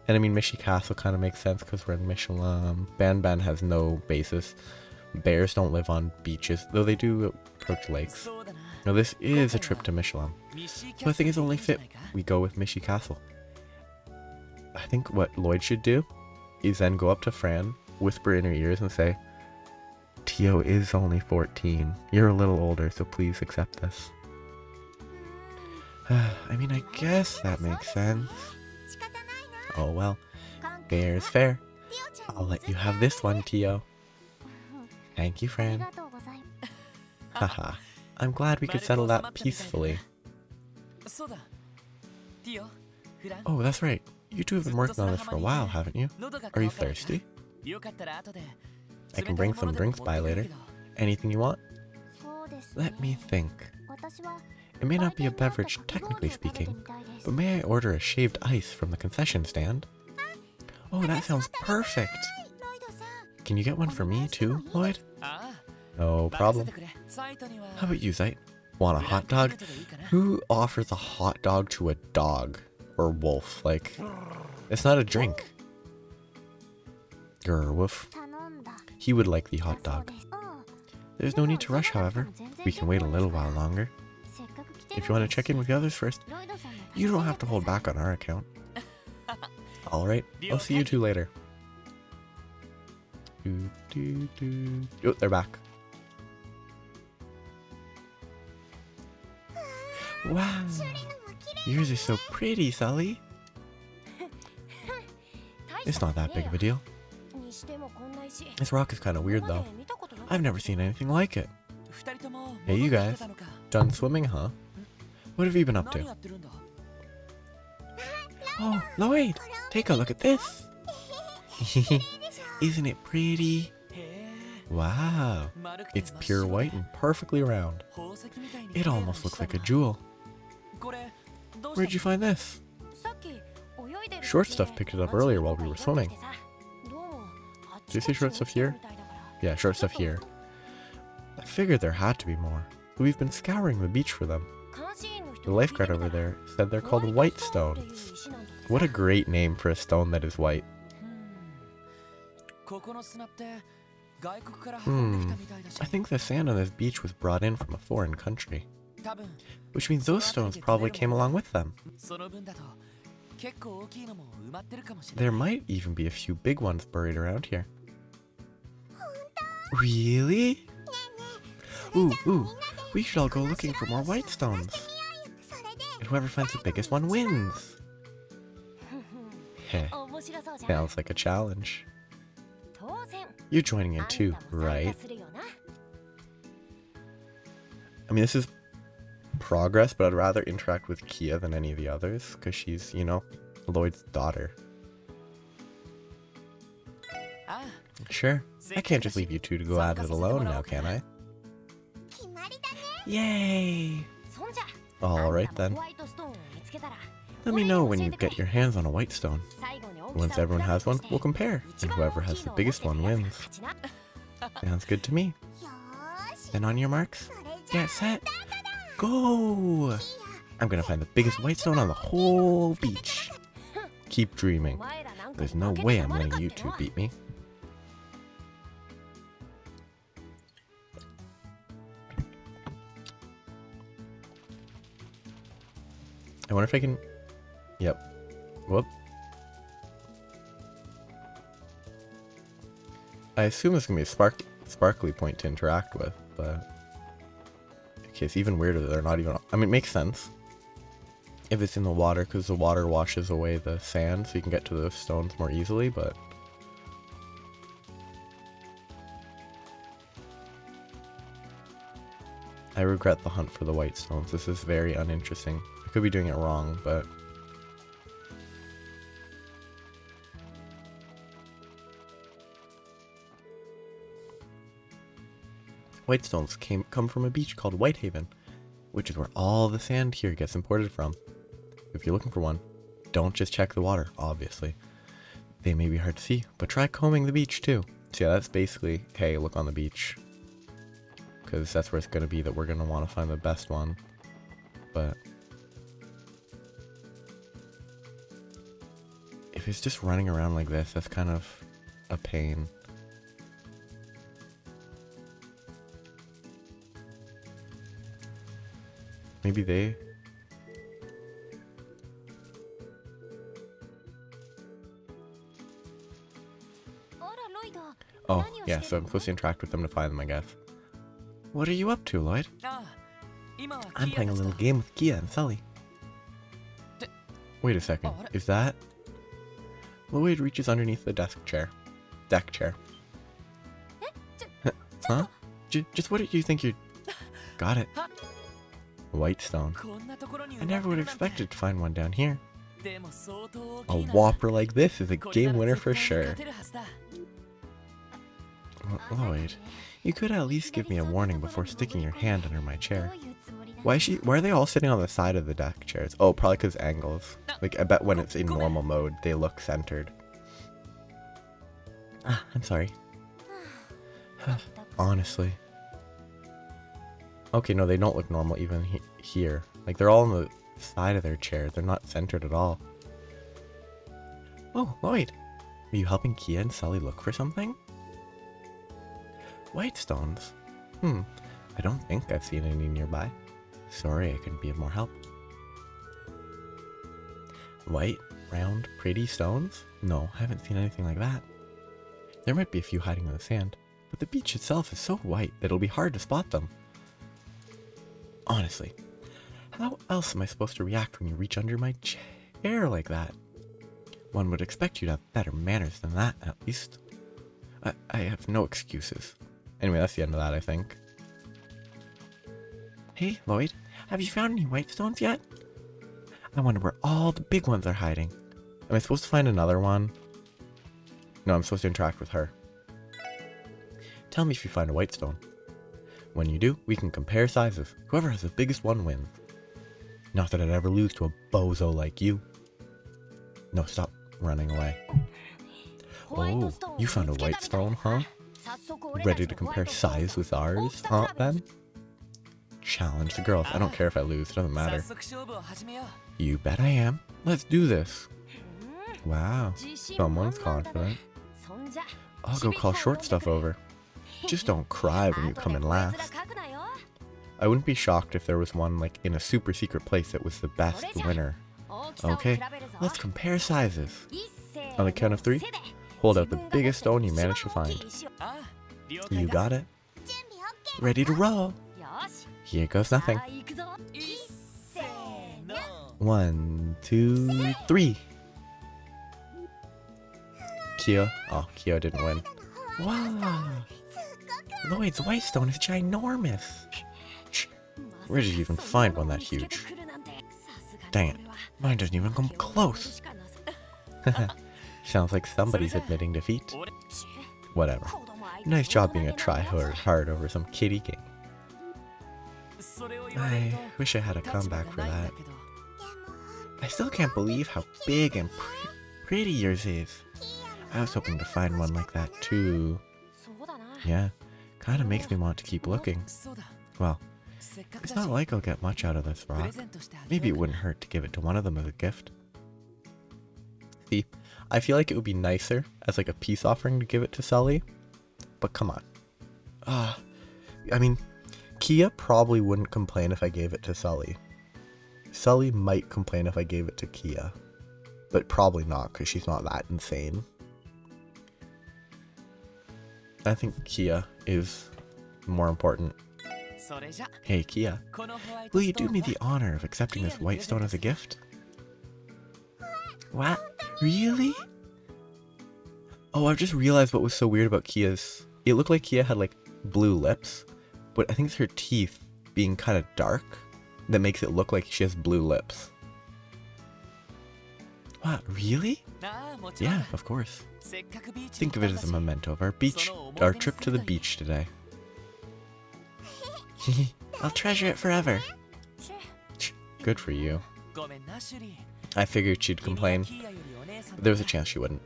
And I mean, Mishi Castle kind of makes sense because we're in Michelin. Banban has no basis. Bears don't live on beaches, though they do approach lakes. Now this is a trip to Michelin, so I think it's only fit we go with Mishi Castle. I think what Lloyd should do is then go up to Fran, whisper in her ears and say, Tio is only 14. You're a little older, so please accept this. I mean, I guess that makes sense. Oh well, fair is fair. I'll let you have this one, Tio. Thank you, Fran. Haha, I'm glad we could settle that peacefully. Oh, that's right. You two have been working on this for a while, haven't you? Are you thirsty? I can bring some drinks by later. Anything you want? Let me think. It may not be a beverage, technically speaking, but may I order a shaved ice from the concession stand? Oh, that sounds perfect! Can you get one for me too, Lloyd? No problem. How about you, Zeit? Want a hot dog? Who offers a hot dog to a dog? Or wolf? Like, it's not a drink. Grr, woof. He would like the hot dog. There's no need to rush, however. We can wait a little while longer. If you want to check in with the others first, you don't have to hold back on our account. Alright, I'll see you two later. Oh, they're back. Wow, yours is so pretty, Sully. It's not that big of a deal. This rock is kind of weird though. I've never seen anything like it. Hey you guys, done swimming, huh? What have you been up to? Oh, Lloyd, take a look at this. Isn't it pretty? Wow, it's pure white and perfectly round. It almost looks like a jewel. Where'd you find this? Short Stuff picked it up earlier while we were swimming. Did you say Short Stuff here? Yeah, Short Stuff here. I figured there had to be more. We've been scouring the beach for them. The lifeguard over there said they're called white stones. What a great name for a stone that is white. I think the sand on this beach was brought in from a foreign country. Which means those stones probably came along with them. There might even be a few big ones buried around here. Really? Ooh, we should all go looking for more white stones. And whoever finds the biggest one wins. Heh. Sounds like a challenge. You're joining in too, right? I mean, this is progress, but I'd rather interact with Kia than any of the others, because she's, you know, Lloyd's daughter. Sure. I can't just leave you two to go at it alone now, can I? Yay! Alright then. Let me know when you get your hands on a white stone. Once everyone has one, we'll compare, and whoever has the biggest one wins. Sounds good to me. Then on your marks, get set, go! I'm gonna find the biggest white stone on the whole beach. Keep dreaming. There's no way I'm letting you two beat me. I wonder if I can... Yep. Whoop. I assume there's gonna be a sparkly point to interact with, but... Okay, it's even weirder that they're not even... I mean, it makes sense if it's in the water, because the water washes away the sand, so you can get to the stones more easily, but... I regret the hunt for the white stones. This is very uninteresting. I could be doing it wrong, but... White stones come from a beach called Whitehaven, which is where all the sand here gets imported from. If you're looking for one, don't just check the water, obviously. They may be hard to see, but try combing the beach too. So yeah, that's basically, hey, look on the beach. Because that's where it's going to be that we're going to want to find the best one. But... if it's just running around like this, that's kind of a pain. Maybe they... Oh, yeah, so I'm supposed to interact with them to find them, I guess. What are you up to, Lloyd? I'm playing a little game with Kia and Sully. Wait a second, is that... Lloyd reaches underneath the deck chair. Huh? Just what did you think you... Got it. White stone. I never would have expected to find one down here. A whopper like this is a game winner for sure. Lloyd, you could at least give me a warning before sticking your hand under my chair. Why are they all sitting on the side of the deck chairs? Oh, probably because angles. Like, I bet when it's in normal mode, they look centered. Ah, I'm sorry. Honestly. Okay, no, they don't look normal even here. Like, they're all on the side of their chair. They're not centered at all. Oh, Lloyd. Are you helping Kia and Sully look for something? White stones? I don't think I've seen any nearby. Sorry I couldn't be of more help. White, round, pretty stones? No, I haven't seen anything like that. There might be a few hiding in the sand, but the beach itself is so white that it'll be hard to spot them. Honestly, how else am I supposed to react when you reach under my chair like that? One would expect you to have better manners than that, at least. I have no excuses. Anyway, that's the end of that, I think. Hey, Lloyd, have you found any white stones yet? I wonder where all the big ones are hiding. Am I supposed to find another one? No, I'm supposed to interact with her. Tell me if you find a white stone. When you do, we can compare sizes. Whoever has the biggest one wins. Not that I'd ever lose to a bozo like you. No, stop running away. Oh, you found a white stone, huh? Ready to compare size with ours, huh, Ben? Challenge the girls. I don't care if I lose, it doesn't matter. You bet I am. Let's do this. Wow, someone's confident. I'll go call short stuff over. Just don't cry when you come in last. I wouldn't be shocked if there was one like in a super secret place that was the best winner. Okay, let's compare sizes. On the count of 3, hold out the biggest stone you managed to find. You got it. Ready to roll. Here goes nothing. 1, 2, 3. Kia. Oh, Kia didn't win. Wow! Lloyd's White Stone is ginormous! Where did you even find one that huge? Dang it, mine doesn't even come close! Sounds like somebody's admitting defeat. Whatever. Nice job being a try-hard over some kiddie game. I wish I had a comeback for that. I still can't believe how big and pretty yours is. I was hoping to find one like that too. Yeah, kinda makes me want to keep looking. Well, it's not like I'll get much out of this rock. Maybe it wouldn't hurt to give it to one of them as a gift. See, I feel like it would be nicer as like a peace offering to give it to Sully. But come on. I mean, Kia probably wouldn't complain if I gave it to Sully. Sully might complain if I gave it to Kia. But probably not, because she's not that insane. I think Kia is more important. Hey Kia, will you do me the honor of accepting this white stone as a gift? What? Really? Oh, I've just realized what was so weird about Kia's. It looked like Kia had like blue lips, but I think it's her teeth being kind of dark that makes it look like she has blue lips. What, really? Yeah, of course. Think of it as a memento of our trip to the beach today. I'll treasure it forever. Good for you. I figured she'd complain, but there was a chance she wouldn't.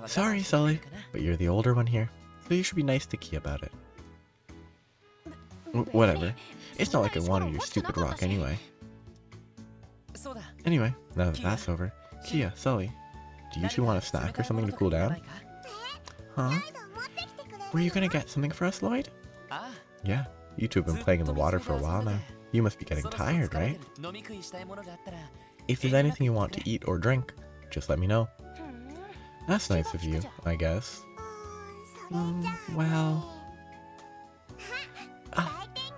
Sorry, Sully, but you're the older one here, so you should be nice to Kia about it. Whatever. It's not like I wanted your stupid rock anyway. Anyway, now that that's over, Kia, Sully, do you two want a snack or something to cool down? Huh? Were you gonna get something for us, Lloyd? Yeah, you two have been playing in the water for a while now. You must be getting tired, right? If there's anything you want to eat or drink, just let me know. That's nice of you, I guess. Well...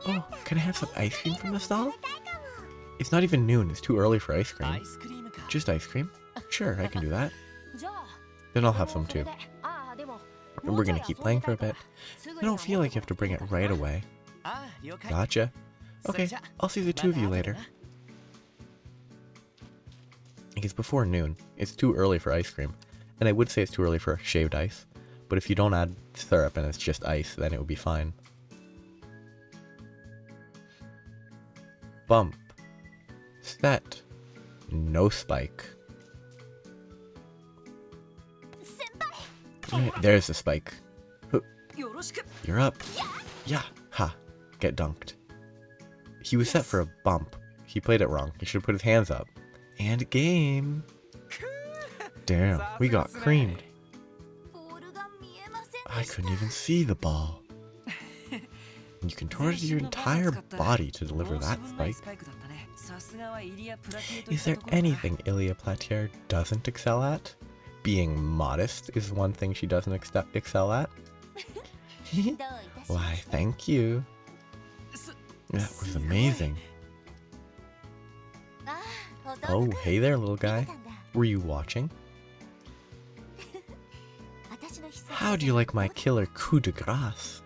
oh, can I have some ice cream from the stall? It's not even noon, it's too early for ice cream. Just ice cream? Sure, I can do that. Then I'll have some too. And we're gonna keep playing for a bit. I don't feel like you have to bring it right away. Gotcha. Okay, I'll see the two of you later. It's before noon. It's too early for ice cream. And I would say it's too early for shaved ice. But if you don't add syrup and it's just ice, then it would be fine. Bump. Set. No spike. There's the spike. You're up. Yeah. Ha. Get dunked. He was set for a bump. He played it wrong. He should have put his hands up. And game. Damn, we got creamed. I couldn't even see the ball. You contorted your entire body to deliver that spike. Is there anything Ilya Platier doesn't excel at? Being modest is one thing she doesn't excel at. Why, thank you. That was amazing. Oh, hey there, little guy. Were you watching? How do you like my killer coup de grace?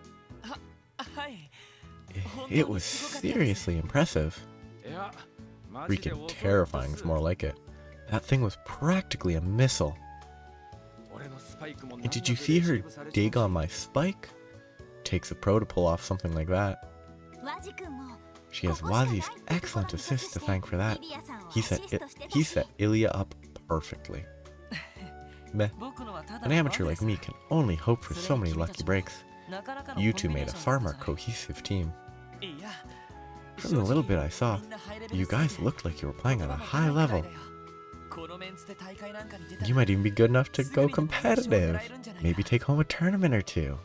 It was seriously impressive. Freaking terrifying is more like it. That thing was practically a missile. And did you see her dig on my spike? Takes a pro to pull off something like that. She has Wazi's excellent assist to thank for that. He set Ilya up perfectly. Meh. An amateur like me can only hope for so many lucky breaks. You two made a far more cohesive team. From the little bit I saw, you guys looked like you were playing at a high level. You might even be good enough to go competitive. Maybe take home a tournament or two.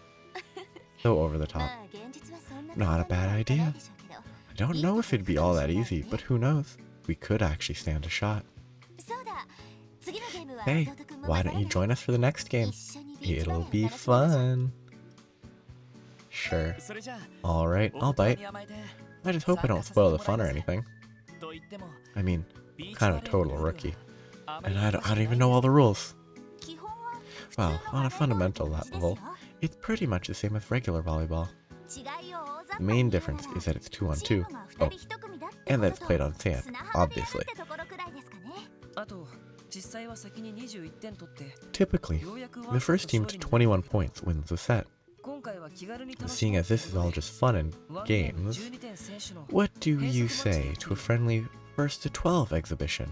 So over the top. Not a bad idea. I don't know if it'd be all that easy, but who knows? We could actually stand a shot. Hey, why don't you join us for the next game? It'll be fun. Sure. Alright, I'll bite. I just hope I don't spoil the fun or anything. I mean, I'm kind of a total rookie. And I don't even know all the rules. Well, on a fundamental level, it's pretty much the same as regular volleyball. The main difference is that it's 2-on-2. Oh, and that it's played on sand, obviously. Typically, the first team to 21 points wins the set. Seeing as this is all just fun and games, what do you say to a friendly 1st to 12 exhibition?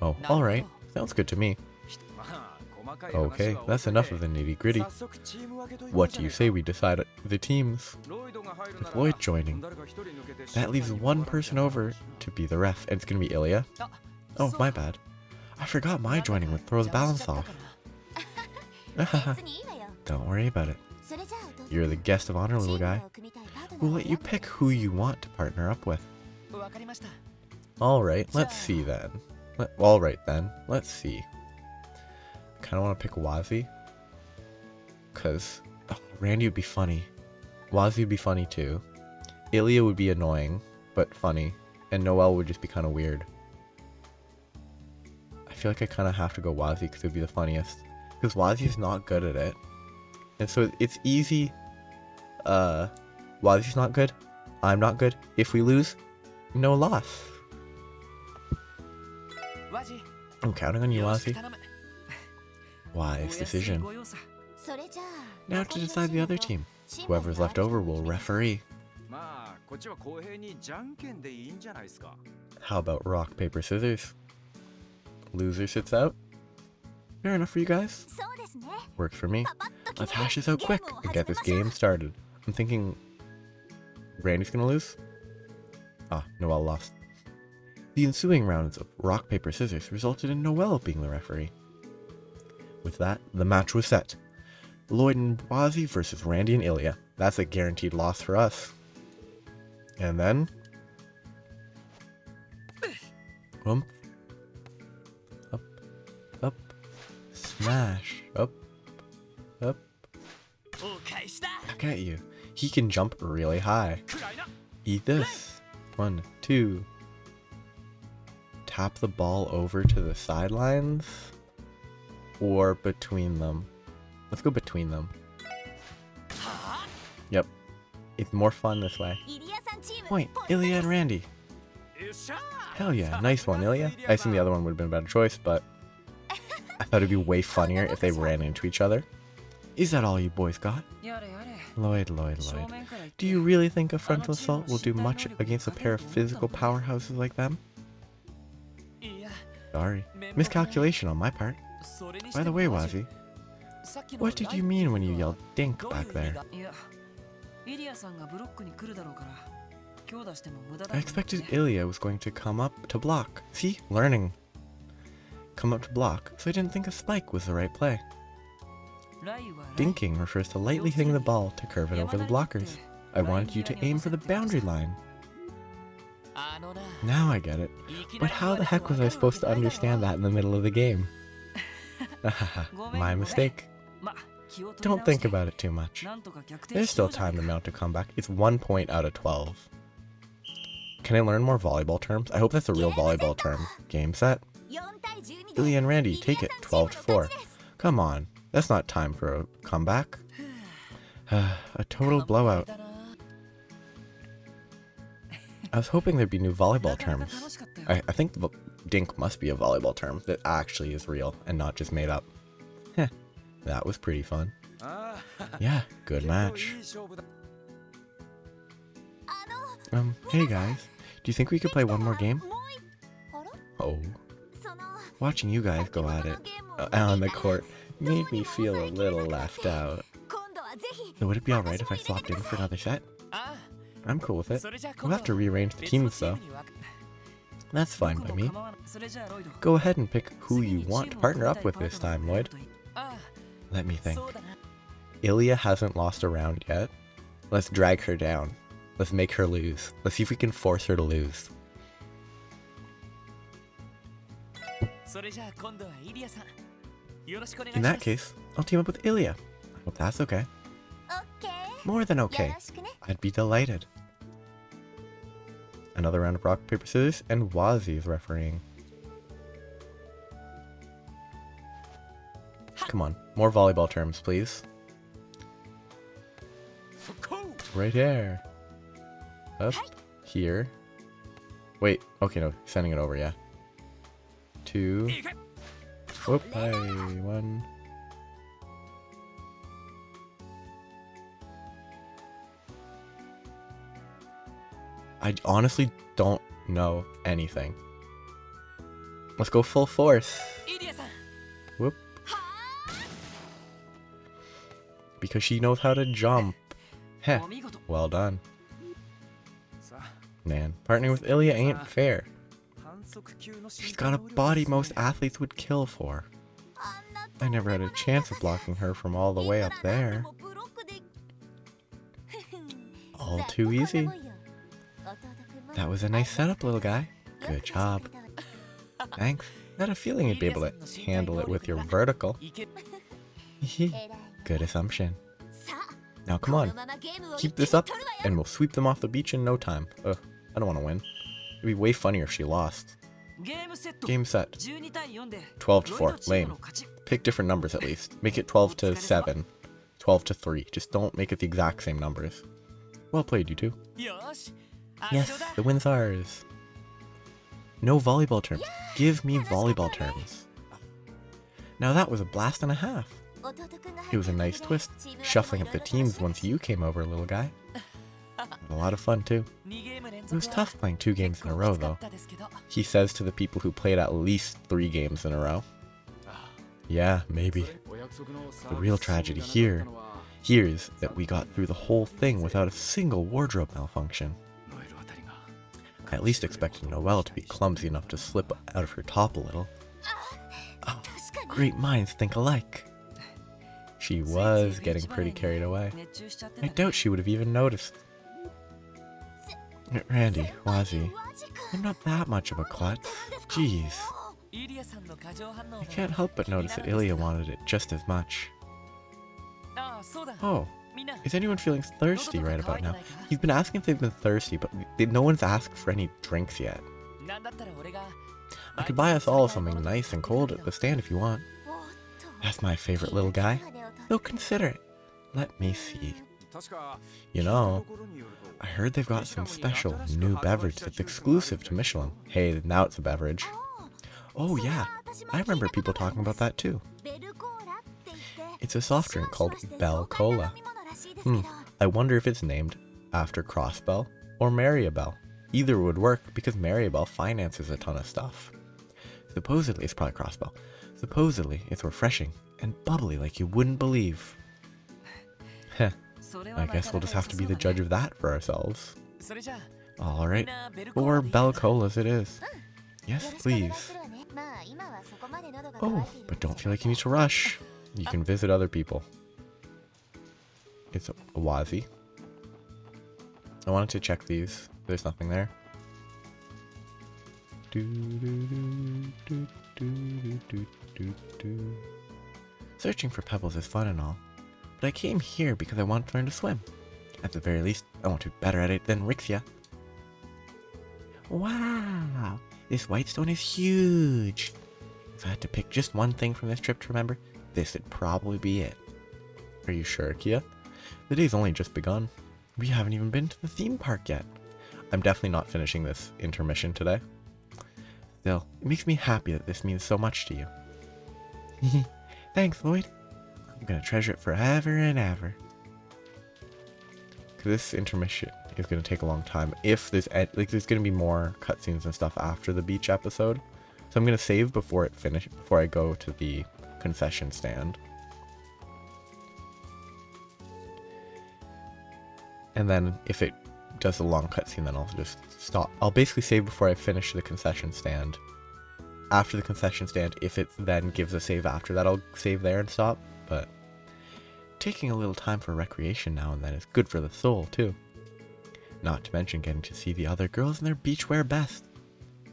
Oh, alright, sounds good to me. Okay, that's enough of the nitty-gritty. What do you say we decide the teams? With Lloyd joining, that leaves one person over to be the ref, and it's gonna be Ilya. Oh, my bad. I forgot my joining would throw the balance off. Don't worry about it. You're the guest of honor, little guy. We'll let you pick who you want to partner up with. Alright, let's see then. Let's see. Kinda wanna pick Wazi. Cause Randy would be funny. Wazi would be funny too. Ilya would be annoying, but funny. And Noelle would just be kinda weird. I feel like I kinda have to go Wazi because it would be the funniest. Because Wazi's not good at it. And so it's easy. Wazi's not good. I'm not good. If we lose, no loss. I'm counting on you, Wazi. Wise decision. Now to decide the other team. Whoever's left over will referee. How about rock, paper, scissors? Loser sits out? Fair enough for you guys? Works for me. Let's hash this out quick and get this game started. I'm thinking Randy's gonna lose? Ah, Noelle lost. The ensuing rounds of rock, paper, scissors resulted in Noelle being the referee. With that, the match was set. Lloyd and Wazi versus Randy and Ilya. That's a guaranteed loss for us. And then... Up, up, smash, up. Look at you. He can jump really high. Eat this. 1, 2. Tap the ball over to the sidelines. Or between them. Let's go between them. Yep. It's more fun this way. Point, Ilya and Randy. Hell yeah, nice one, Ilya. I assume the other one would have been a better choice, but I thought it'd be way funnier if they ran into each other. Is that all you boys got? Lloyd. Do you really think a frontal assault will do much against a pair of physical powerhouses like them? Sorry. Miscalculation on my part. By the way, Wazi, what did you mean when you yelled dink back there? I expected Ilya was going to come up to block. See? Learning. Come up to block, so I didn't think a spike was the right play. Dinking refers to lightly hitting the ball to curve it over the blockers. I wanted you to aim for the boundary line. Now I get it. But how the heck was I supposed to understand that in the middle of the game? My mistake. Don't think about it too much. There's still time to mount a comeback. It's 1 point out of 12. Can I learn more volleyball terms? I hope that's a real volleyball term. Game set. Ilya and Randy, take it. 12-4. Come on. That's not time for a comeback. A total blowout. I was hoping there'd be new volleyball terms. I think dink must be a volleyball term that actually is real and not just made up. Heh, that was pretty fun. Yeah, good match. Hey guys, do you think we could play one more game? Oh. Watching you guys go at it on the court made me feel a little left out. So would it be alright if I swapped in for another set? I'm cool with it. We'll have to rearrange the teams though. That's fine by me. Go ahead and pick who you want to partner up with this time, Lloyd. Let me think. Ilya hasn't lost a round yet. Let's drag her down. Let's make her lose. Let's see if we can force her to lose. In that case, I'll team up with Ilya. I hope that's okay. More than okay. I'd be delighted. Another round of rock, paper, scissors, and Wazi is refereeing. Come on, more volleyball terms, please. Right here. Up here. Wait, okay, no, sending it over, yeah. 2. Whoop, hey, 1. I honestly don't know anything. Let's go full force. Whoop. Because she knows how to jump. Heh, well done. Man, partnering with Ilya ain't fair. She's got a body most athletes would kill for. I never had a chance of blocking her from all the way up there. All too easy. That was a nice setup, little guy. Good job. Thanks. I had a feeling you'd be able to handle it with your vertical. Good assumption. Now come on. Keep this up and we'll sweep them off the beach in no time. Ugh, I don't want to win. It'd be way funnier if she lost. Game set. 12 to 4. Lame. Pick different numbers at least. Make it 12 to 7. 12 to 3. Just don't make it the exact same numbers. Well played, you two. Yes, the win's ours. No volleyball terms. Give me volleyball terms. Now that was a blast and a half. It was a nice twist, shuffling up the teams once you came over, little guy. A lot of fun too. It was tough playing 2 games in a row though. He says to the people who played at least 3 games in a row. Yeah, maybe. The real tragedy here is that we got through the whole thing without a single wardrobe malfunction. I at least expected Noelle to be clumsy enough to slip out of her top a little. Oh, great minds think alike. She was getting pretty carried away. I doubt she would have even noticed. Randy, Wazi, I'm not that much of a klutz. Jeez. I can't help but notice that Ilya wanted it just as much. Oh, is anyone feeling thirsty right about now? He's been asking if they've been thirsty, but no one's asked for any drinks yet. I could buy us all something nice and cold at the stand if you want. That's my favorite little guy. So consider it. Let me see. You know, I heard they've got some special new beverage that's exclusive to Michelin. Hey, now it's a beverage. Oh yeah, I remember people talking about that too. It's a soft drink called Bell Cola. I wonder if it's named after Crossbell or Maribel. Either would work because Maribel finances a ton of stuff. Supposedly, it's probably Crossbell. Supposedly, it's refreshing and bubbly like you wouldn't believe. Heh, I guess we'll just have to be the judge of that for ourselves. Alright, 4 Bell Colas it is. Yes, please. Oh, but don't feel like you need to rush. You can visit other people. It's a Wazi. I wanted to check these. There's nothing there. Searching for pebbles is fun and all, but I came here because I want to learn to swim. At the very least, I want to be better at it than Rixia. Wow, this white stone is huge. If I had to pick just one thing from this trip to remember, this would probably be it. Are you sure, Kia? The day's only just begun. We haven't even been to the theme park yet. I'm definitely not finishing this intermission today. Still, it makes me happy that this means so much to you. Thanks, Lloyd. I'm gonna treasure it forever and ever. Cause this intermission is gonna take a long time. If there's gonna be more cutscenes and stuff after the beach episode, so I'm gonna save before I go to the concession stand. And then if it does a long cutscene, then I'll just stop. I'll basically save before I finish the concession stand. After the concession stand, if it then gives a save after that, I'll save there and stop. But taking a little time for recreation now and then is good for the soul, too. Not to mention getting to see the other girls in their beachwear best.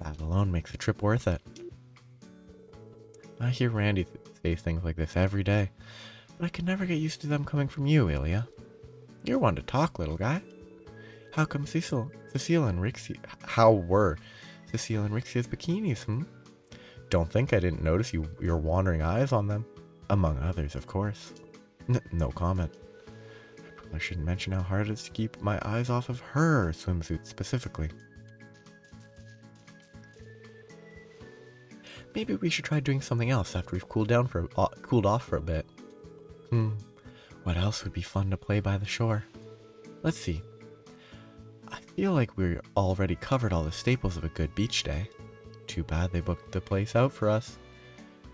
That alone makes the trip worth it. I hear Randy say things like this every day, but I can never get used to them coming from you, Ilya. You're one to talk, little guy. How come Cecile and Rixie... How were Cecile and Rixia's bikinis, Don't think I didn't notice your wandering eyes on them. Among others, of course. No comment. I probably shouldn't mention how hard it is to keep my eyes off of her swimsuit specifically. Maybe we should try doing something else after we've cooled off for a bit. What else would be fun to play by the shore? Let's see. I feel like we already covered all the staples of a good beach day. Too bad they booked the place out for us.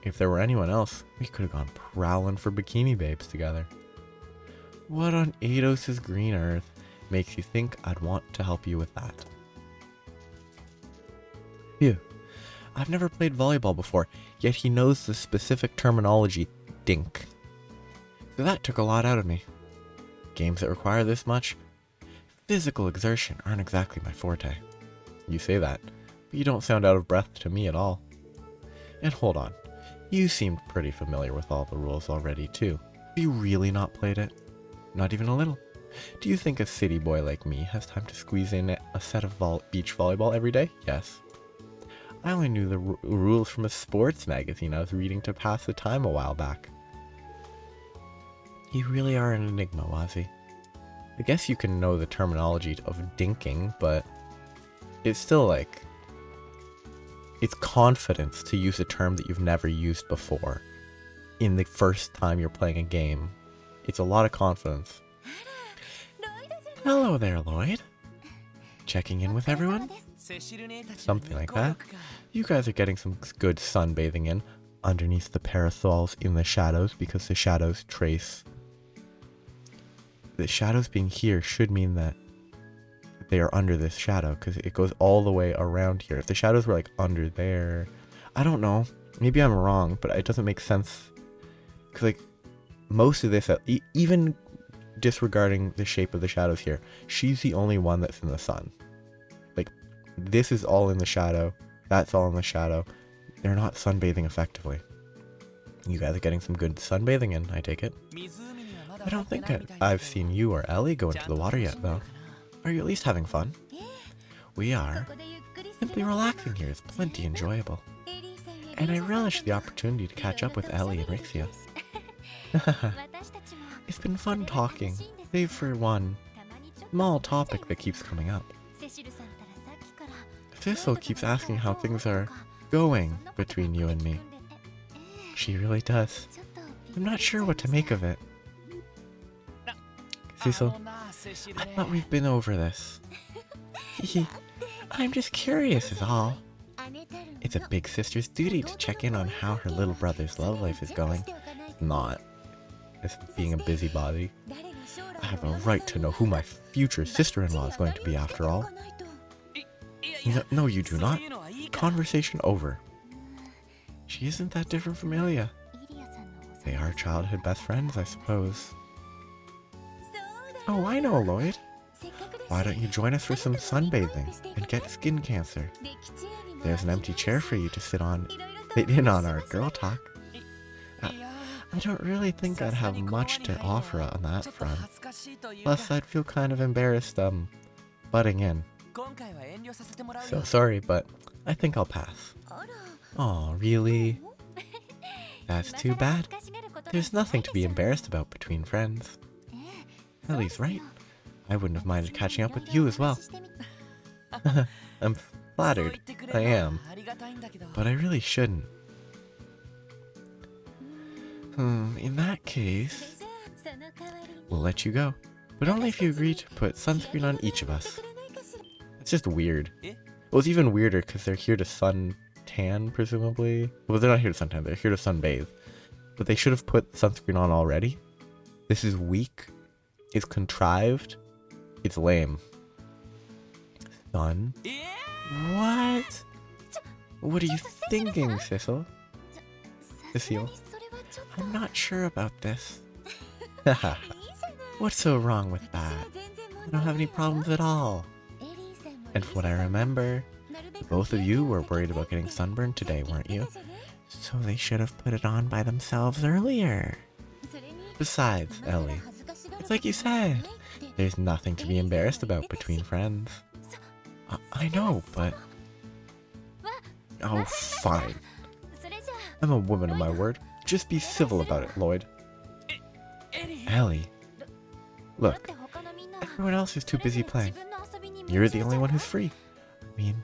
If there were anyone else, we could have gone prowling for bikini babes together. What on Eidos' green earth makes you think I'd want to help you with that? Phew. I've never played volleyball before, yet he knows the specific terminology, dink. So that took a lot out of me. Games that require this much physical exertion aren't exactly my forte. You say that, but you don't sound out of breath to me at all. And hold on, you seemed pretty familiar with all the rules already too. Have you really not played it? Not even a little? Do you think a city boy like me has time to squeeze in a set of beach volleyball every day? Yes. I only knew the rules from a sports magazine I was reading to pass the time a while back. You really are an enigma, Wazzy. I guess you can know the terminology of dinking, but it's still like... it's confidence to use a term that you've never used before in the first time you're playing a game. It's a lot of confidence. Hello there, Lloyd. Checking in with everyone? Something like that. You guys are getting some good sunbathing in underneath the parasols in the shadows because the shadows trace. The shadows being here should mean that they are under this shadow because it goes all the way around here. If the shadows were like under there, I don't know. Maybe I'm wrong, but it doesn't make sense. Because like most of this, even disregarding the shape of the shadows here, she's the only one that's in the sun. Like this is all in the shadow. That's all in the shadow. They're not sunbathing effectively. You guys are getting some good sunbathing in, I take it. I don't think I've seen you or Ellie go into the water yet, though. Are you at least having fun? We are. Simply relaxing here is plenty enjoyable. And I relish the opportunity to catch up with Ellie and Rixia. It's been fun talking, save for one small topic that keeps coming up. Thistle keeps asking how things are going between you and me. She really does. I'm not sure what to make of it. Cecil, I thought we've been over this. I'm just curious is all. It's a big sister's duty to check in on how her little brother's love life is going. Not. It's being a busybody. I have a right to know who my future sister-in-law is going to be after all. No, you do not. Conversation over. She isn't that different from Ilya. They are childhood best friends, I suppose. Oh, I know, Lloyd. Why don't you join us for some sunbathing and get skin cancer? There's an empty chair for you to sit in on our girl talk. I don't really think I'd have much to offer on that front. Plus, I'd feel kind of embarrassed, butting in. So sorry, but I think I'll pass. Aw, really? That's too bad. There's nothing to be embarrassed about between friends. Ellie's right. I wouldn't have minded catching up with you as well. I'm flattered. I am. But I really shouldn't. In that case, we'll let you go. But only if you agree to put sunscreen on each of us. It's just weird. Well, it's even weirder because they're here to suntan, presumably. Well, they're not here to suntan, they're here to sunbathe. But they should have put sunscreen on already. This is weak. It's contrived. It's lame. Sun? What? What are you thinking, Cecil? Cecile? I'm not sure about this. Haha. What's so wrong with that? I don't have any problems at all. And from what I remember, both of you were worried about getting sunburned today, weren't you? So they should have put it on by themselves earlier. Besides, Ellie, it's like you said, there's nothing to be embarrassed about between friends. I know, but... Oh, fine. I'm a woman of my word. Just be civil about it, Lloyd. Ellie. Look, everyone else is too busy playing. You're the only one who's free. I mean,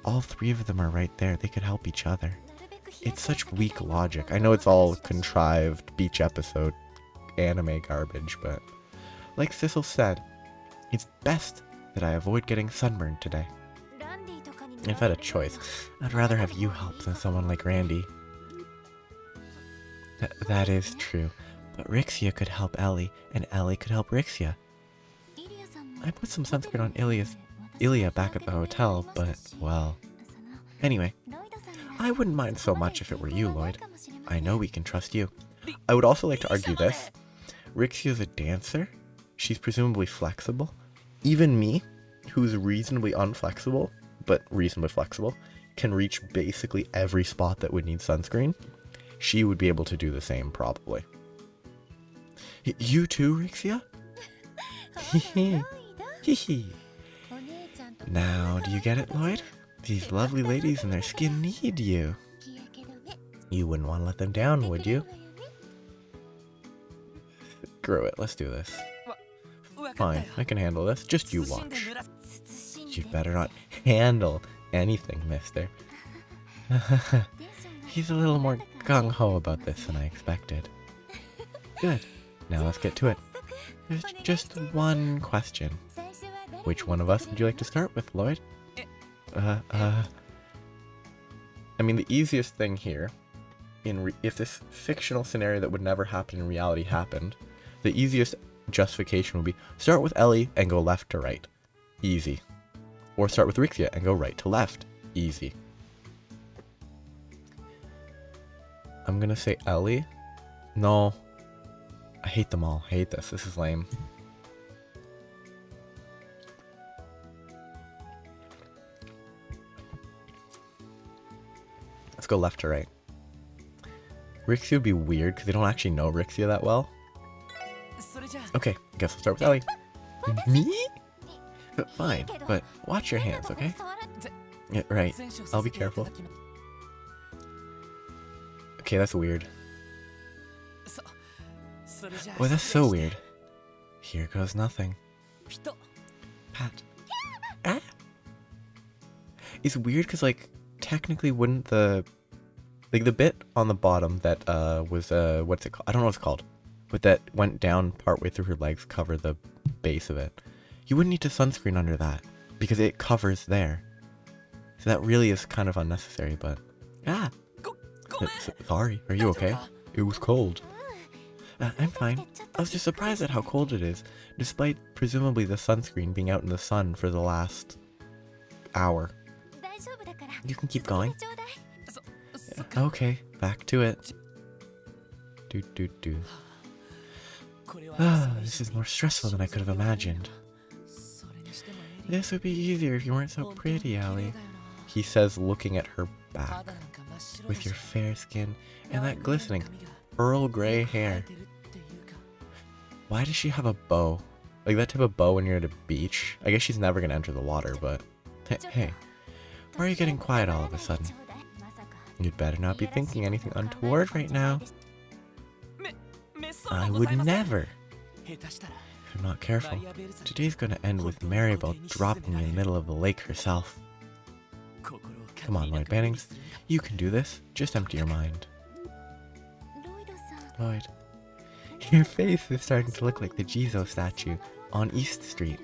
all three of them are right there. They could help each other. It's such weak logic. I know it's all contrived beach episode anime garbage, but like Sissel said, it's best that I avoid getting sunburned today. If I had a choice, I'd rather have you help than someone like Randy. That is true, but Rixia could help Ellie, and Ellie could help Rixia. I put some sunscreen on Ilya back at the hotel, but, well... Anyway, I wouldn't mind so much if it were you, Lloyd. I know we can trust you. I would also like to argue this. Rixia's a dancer. She's presumably flexible. Even me, who's reasonably unflexible, but reasonably flexible, can reach basically every spot that would need sunscreen. She would be able to do the same, probably. You too, Rixia? Now, do you get it, Lloyd? These lovely ladies and their skin need you. You wouldn't want to let them down, would you? Screw it, let's do this. Fine, I can handle this. Just you watch. You'd better not handle anything, mister. He's a little more gung-ho about this than I expected. Good. Now let's get to it. There's just one question. Which one of us would you like to start with, Lloyd? I mean, the easiest thing here, if this fictional scenario that would never happen in reality happened, the easiest justification would be start with Ellie and go left to right. Easy. Or start with Rixia and go right to left. Easy. I'm gonna say Ellie. No. I hate them all. I hate this. This is lame. Let's go left to right. Rixia would be weird because they don't actually know Rixia that well. Okay, I guess we'll start with Ellie. Me? Fine, but watch your hands, okay? Yeah, right. I'll be careful. Okay, that's weird. Boy, that's so weird. Here goes nothing. Pat. Ah? It's weird because, like, technically wouldn't the bit on the bottom that was what's it called? I don't know what it's called, but that went down partway through her legs cover the base of it. You wouldn't need to sunscreen under that because it covers there. So that really is kind of unnecessary, but sorry, are you okay? It was cold. I'm fine. I was just surprised at how cold it is, despite presumably the sunscreen being out in the sun for the last hour. You can keep going. Okay, back to it. This is more stressful than I could have imagined. This would be easier if you weren't so pretty, Ellie. He says, looking at her back. With your fair skin and that glistening Earl Grey hair. Why does she have a bow? Like that type of bow when you're at a beach? I guess she's never gonna enter the water, but... Hey, why are you getting quiet all of a sudden? You'd better not be thinking anything untoward right now. I would never. If I'm not careful, today's gonna end with Maribel dropping me in the middle of the lake herself. Come on, Lloyd Bannings. You can do this. Just empty your mind. Lloyd, your face is starting to look like the Jizo statue on East Street.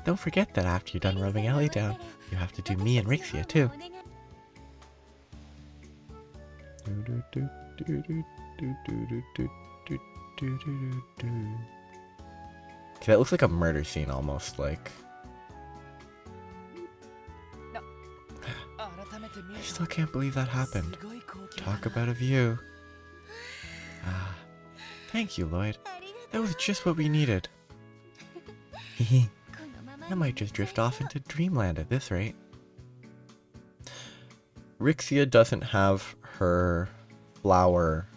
Don't forget that after you're done rubbing Ellie down, you have to do me and Rixia too. Okay, that looks like a murder scene almost, like... I still can't believe that happened. Talk about a view. Thank you, Lloyd. That was just what we needed. I might just drift off into dreamland at this rate. Rixia doesn't have her flower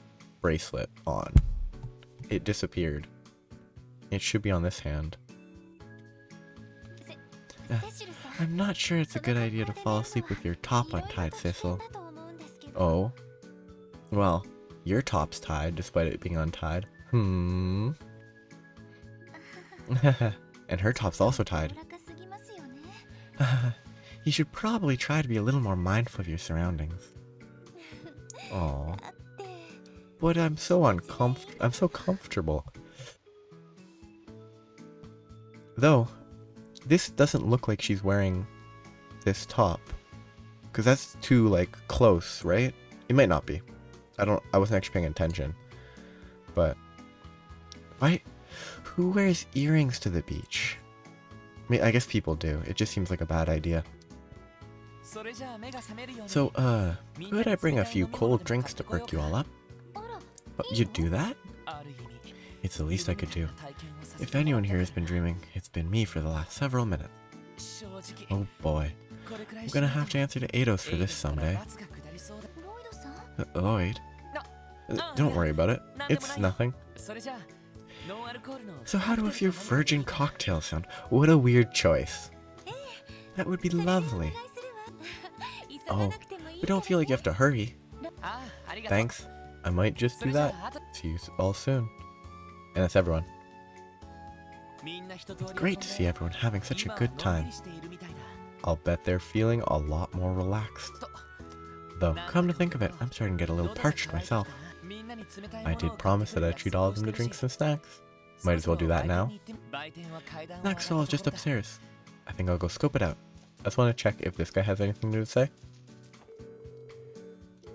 bracelet on. It disappeared. It should be on this hand. I'm not sure it's a good idea to fall asleep with your top untied, Sissel. Oh? Well, your top's tied despite it being untied. And her top's also tied. You should probably try to be a little more mindful of your surroundings. Aw. But I'm so comfortable. Though, this doesn't look like she's wearing this top. Because that's too, like, close, right? It might not be. I wasn't actually paying attention. But, why? Who wears earrings to the beach? I mean, I guess people do. It just seems like a bad idea. So, could I bring a few cold drinks to perk you all up? Oh, you'd do that? It's the least I could do. If anyone here has been dreaming, it's been me for the last several minutes. Oh boy. I'm gonna have to answer to Eidos for this someday. Lloyd? Don't worry about it. It's nothing. So how do a few virgin cocktails sound? What a weird choice. That would be lovely. Oh, but don't feel like you have to hurry. Thanks. I might just do that. See you all soon. And that's everyone. It's great to see everyone having such a good time. I'll bet they're feeling a lot more relaxed. Though, come to think of it, I'm starting to get a little parched myself. I did promise that I'd treat all of them to drinks and snacks. Might as well do that now. Snack stall is just upstairs. I think I'll go scope it out. I just want to check if this guy has anything to say.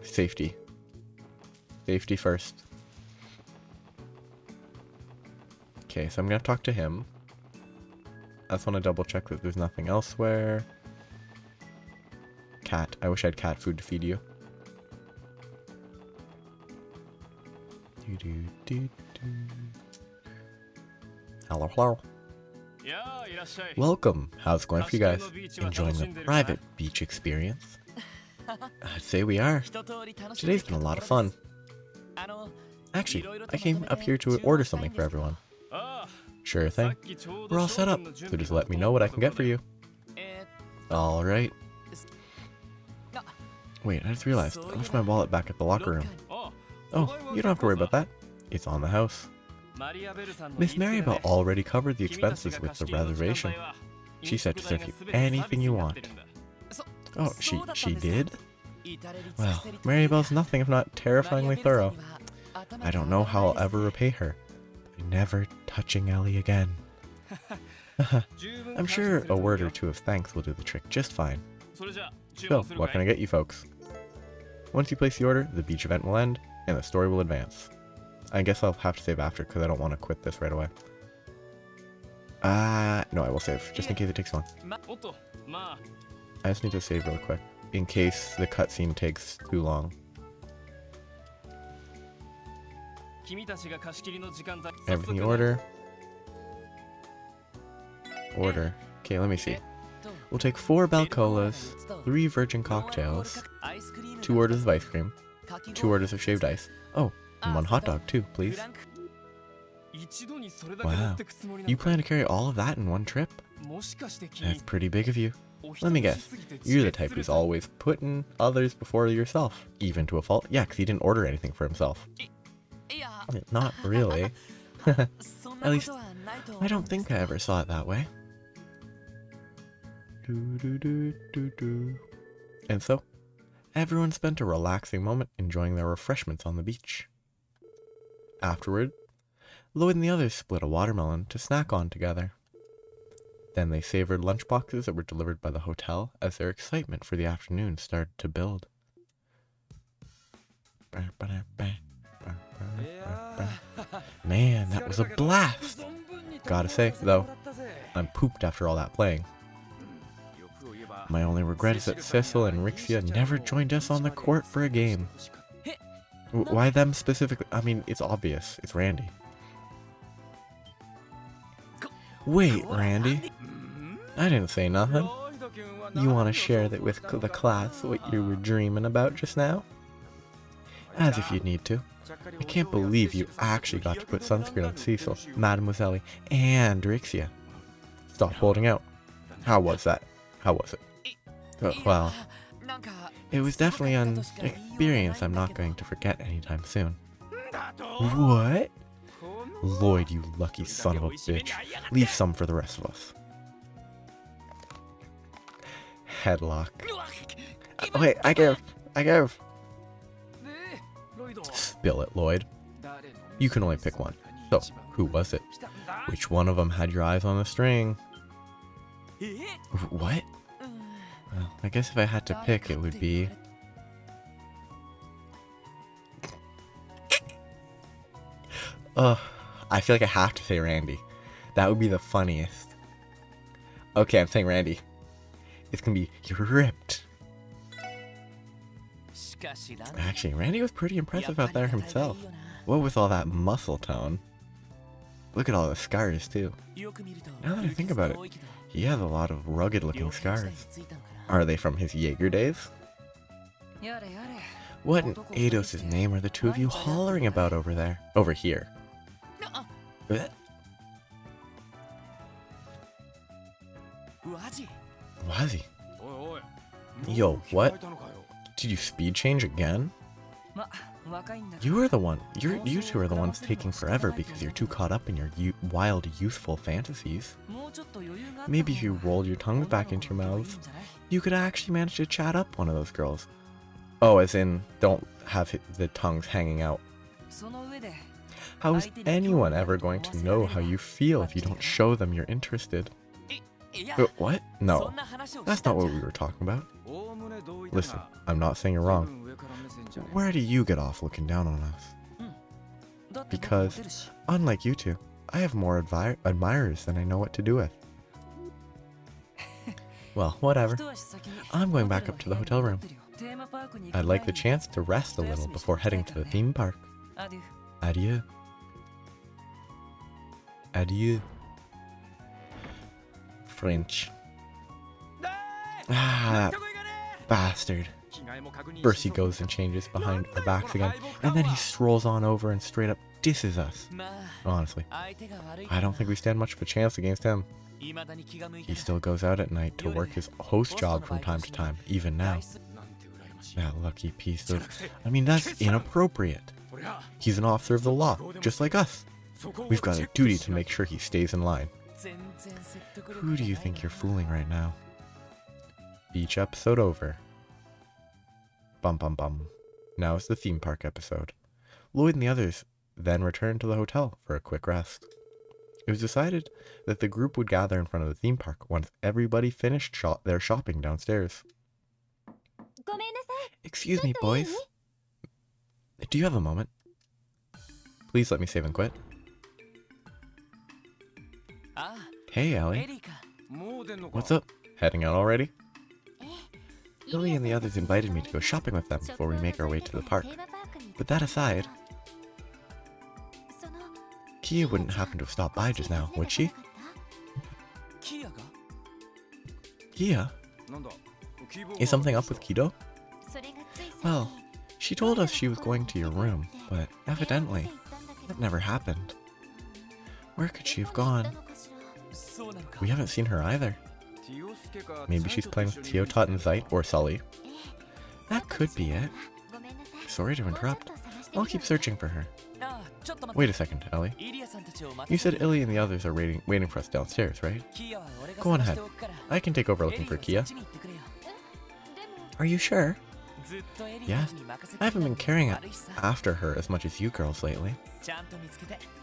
Safety. Safety first. Okay, so I'm gonna talk to him. I just want to double check that there's nothing elsewhere. Cat. I wish I had cat food to feed you. Hello, hello. Welcome. How's it going for you guys? Enjoying the private beach experience? I'd say we are. Today's been a lot of fun. Actually, I came up here to order something for everyone. Sure thing. We're all set up, so just let me know what I can get for you. Alright. Wait, I just realized I left my wallet back at the locker room. Oh, you don't have to worry about that. It's on the house. Miss Maribel already covered the expenses with the reservation. She said to serve you anything you want. Oh, she did? Well, Maribel's nothing if not terrifyingly thorough. I don't know how I'll ever repay her. By never touching Ellie again. I'm sure a word or two of thanks will do the trick just fine. So, what can I get you folks? Once you place the order, the beach event will end, and the story will advance. I guess I'll have to save after, because I don't want to quit this right away. No, I will save, just in case it takes long. I just need to save real quick, in case the cutscene takes too long. Everything you order. Order. Okay, let me see. We'll take 4 Balcolas, 3 virgin cocktails, 2 orders of ice cream, 2 orders of shaved ice. Oh, and 1 hot dog too, please. Wow, you plan to carry all of that in one trip? That's pretty big of you. Let me guess, you're the type who's always putting others before yourself, even to a fault? Yeah, because he didn't order anything for himself. Not really. At least, I don't think I ever saw it that way. And so, everyone spent a relaxing moment enjoying their refreshments on the beach. Afterward, Lloyd and the others split a watermelon to snack on together. Then they savored lunchboxes that were delivered by the hotel as their excitement for the afternoon started to build. Man, that was a blast! Gotta say, though, I'm pooped after all that playing. My only regret is that Cecil and Rixia never joined us on the court for a game. Why them specifically? I mean, it's obvious. It's Randy. Wait, Randy. I didn't say nothing. You want to share that with the class what you were dreaming about just now? As if you'd need to. I can't believe you actually got to put sunscreen on Cecil, Mademoiselle, and Rixia. Stop holding out. How was that? How was it? Well, It was definitely an experience I'm not going to forget anytime soon. What? Lloyd, you lucky son of a bitch. Leave some for the rest of us. Headlock. Wait, I give. Spill it, Lloyd. You can only pick one. So, who was it? Which one of them had your eyes on the string? What? Well, I guess if I had to pick, it would be... I feel like I have to say Randy. That would be the funniest. Okay, I'm saying Randy. It's gonna be ripped. Actually, Randy was pretty impressive out there himself. What with all that muscle tone? Look at all the scars too. Now that I think about it, he has a lot of rugged looking scars. Are they from his Jaeger days? What in Eidos' name are the two of you hollering about over there? Over here. Wazi. Yo, what? Did you speed change again? You are the one. You two are the ones taking forever because you're too caught up in your wild, youthful fantasies. Maybe if you rolled your tongues back into your mouths, you could actually manage to chat up one of those girls. Oh, as in, don't have the tongues hanging out. How is anyone ever going to know how you feel if you don't show them you're interested? What? No, that's not what we were talking about. Listen, I'm not saying you're wrong. Where do you get off looking down on us? Because, unlike you two, I have more admirers than I know what to do with. Well, whatever. I'm going back up to the hotel room. I'd like the chance to rest a little before heading to the theme park. Adieu. Adieu. French. Ah, that bastard. First he goes and changes behind our backs again, and then he strolls on over and straight up disses us. Honestly, I don't think we stand much of a chance against him. He still goes out at night to work his host job from time to time, even now. That lucky piece of... I mean, that's inappropriate. He's an officer of the law, just like us. We've got a duty to make sure he stays in line. Who do you think you're fooling right now? Beach episode over. Bum bum bum. Now it's the theme park episode. Lloyd and the others then returned to the hotel for a quick rest. It was decided that the group would gather in front of the theme park once everybody finished their shopping downstairs. Excuse me, boys. Do you have a moment? Please let me save and quit. Hey, Ellie. What's up? Heading out already? Lily and the others invited me to go shopping with them before we make our way to the park. But that aside, Kia wouldn't happen to have stopped by just now, would she? Kia? Is something up with Kido? Well, she told us she was going to your room, but evidently, that never happened. Where could she have gone? We haven't seen her either. Maybe she's playing with Teotot and Zeit or Sully. That could be it. Sorry to interrupt. I'll keep searching for her. Wait a second, Ellie. You said Illy and the others are waiting for us downstairs, right? Go on ahead. I can take over looking for Kia. Are you sure? Yeah, I haven't been carrying after her as much as you girls lately.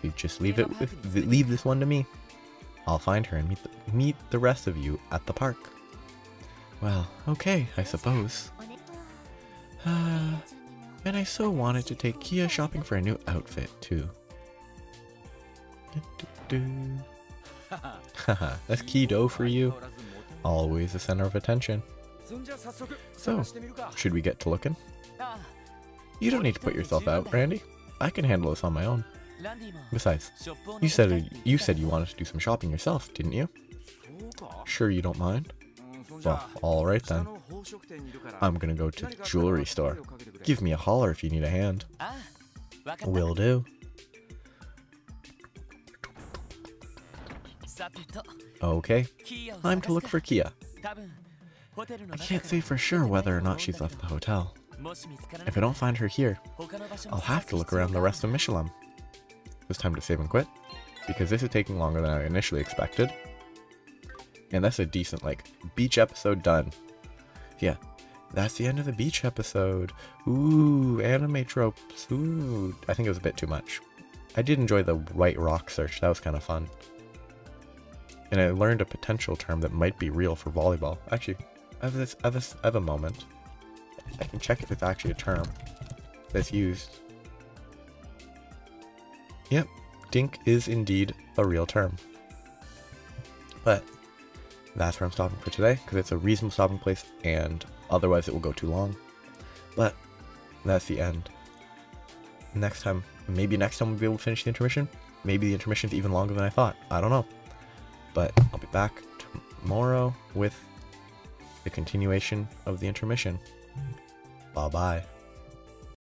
You just leave this one to me. I'll find her and meet the rest of you at the park. Well, okay, I suppose. And I so wanted to take Kia shopping for a new outfit, too. Haha, that's Kido for you. Always the center of attention. So, should we get to looking? You don't need to put yourself out, Randy. I can handle this on my own. Besides, you said you wanted to do some shopping yourself, didn't you? Sure you don't mind? Well, alright then. I'm gonna go to the jewelry store. Give me a holler if you need a hand. Will do. Okay, time to look for Kia. I can't say for sure whether or not she's left the hotel. If I don't find her here, I'll have to look around the rest of Michelin. It was time to save and quit, because this is taking longer than I initially expected. And that's a decent, like, beach episode done. Yeah, that's the end of the beach episode. Ooh, anime tropes. Ooh, I think it was a bit too much. I did enjoy the white rock search. That was kind of fun. And I learned a potential term that might be real for volleyball. Actually, I have a moment. I can check if it's actually a term that's used. Yep, dink is indeed a real term. But that's where I'm stopping for today, because it's a reasonable stopping place, and otherwise it will go too long. But that's the end. Next time, maybe next time we'll be able to finish the intermission. Maybe the intermission's even longer than I thought. I don't know. But I'll be back tomorrow with the continuation of the intermission. Bye-bye.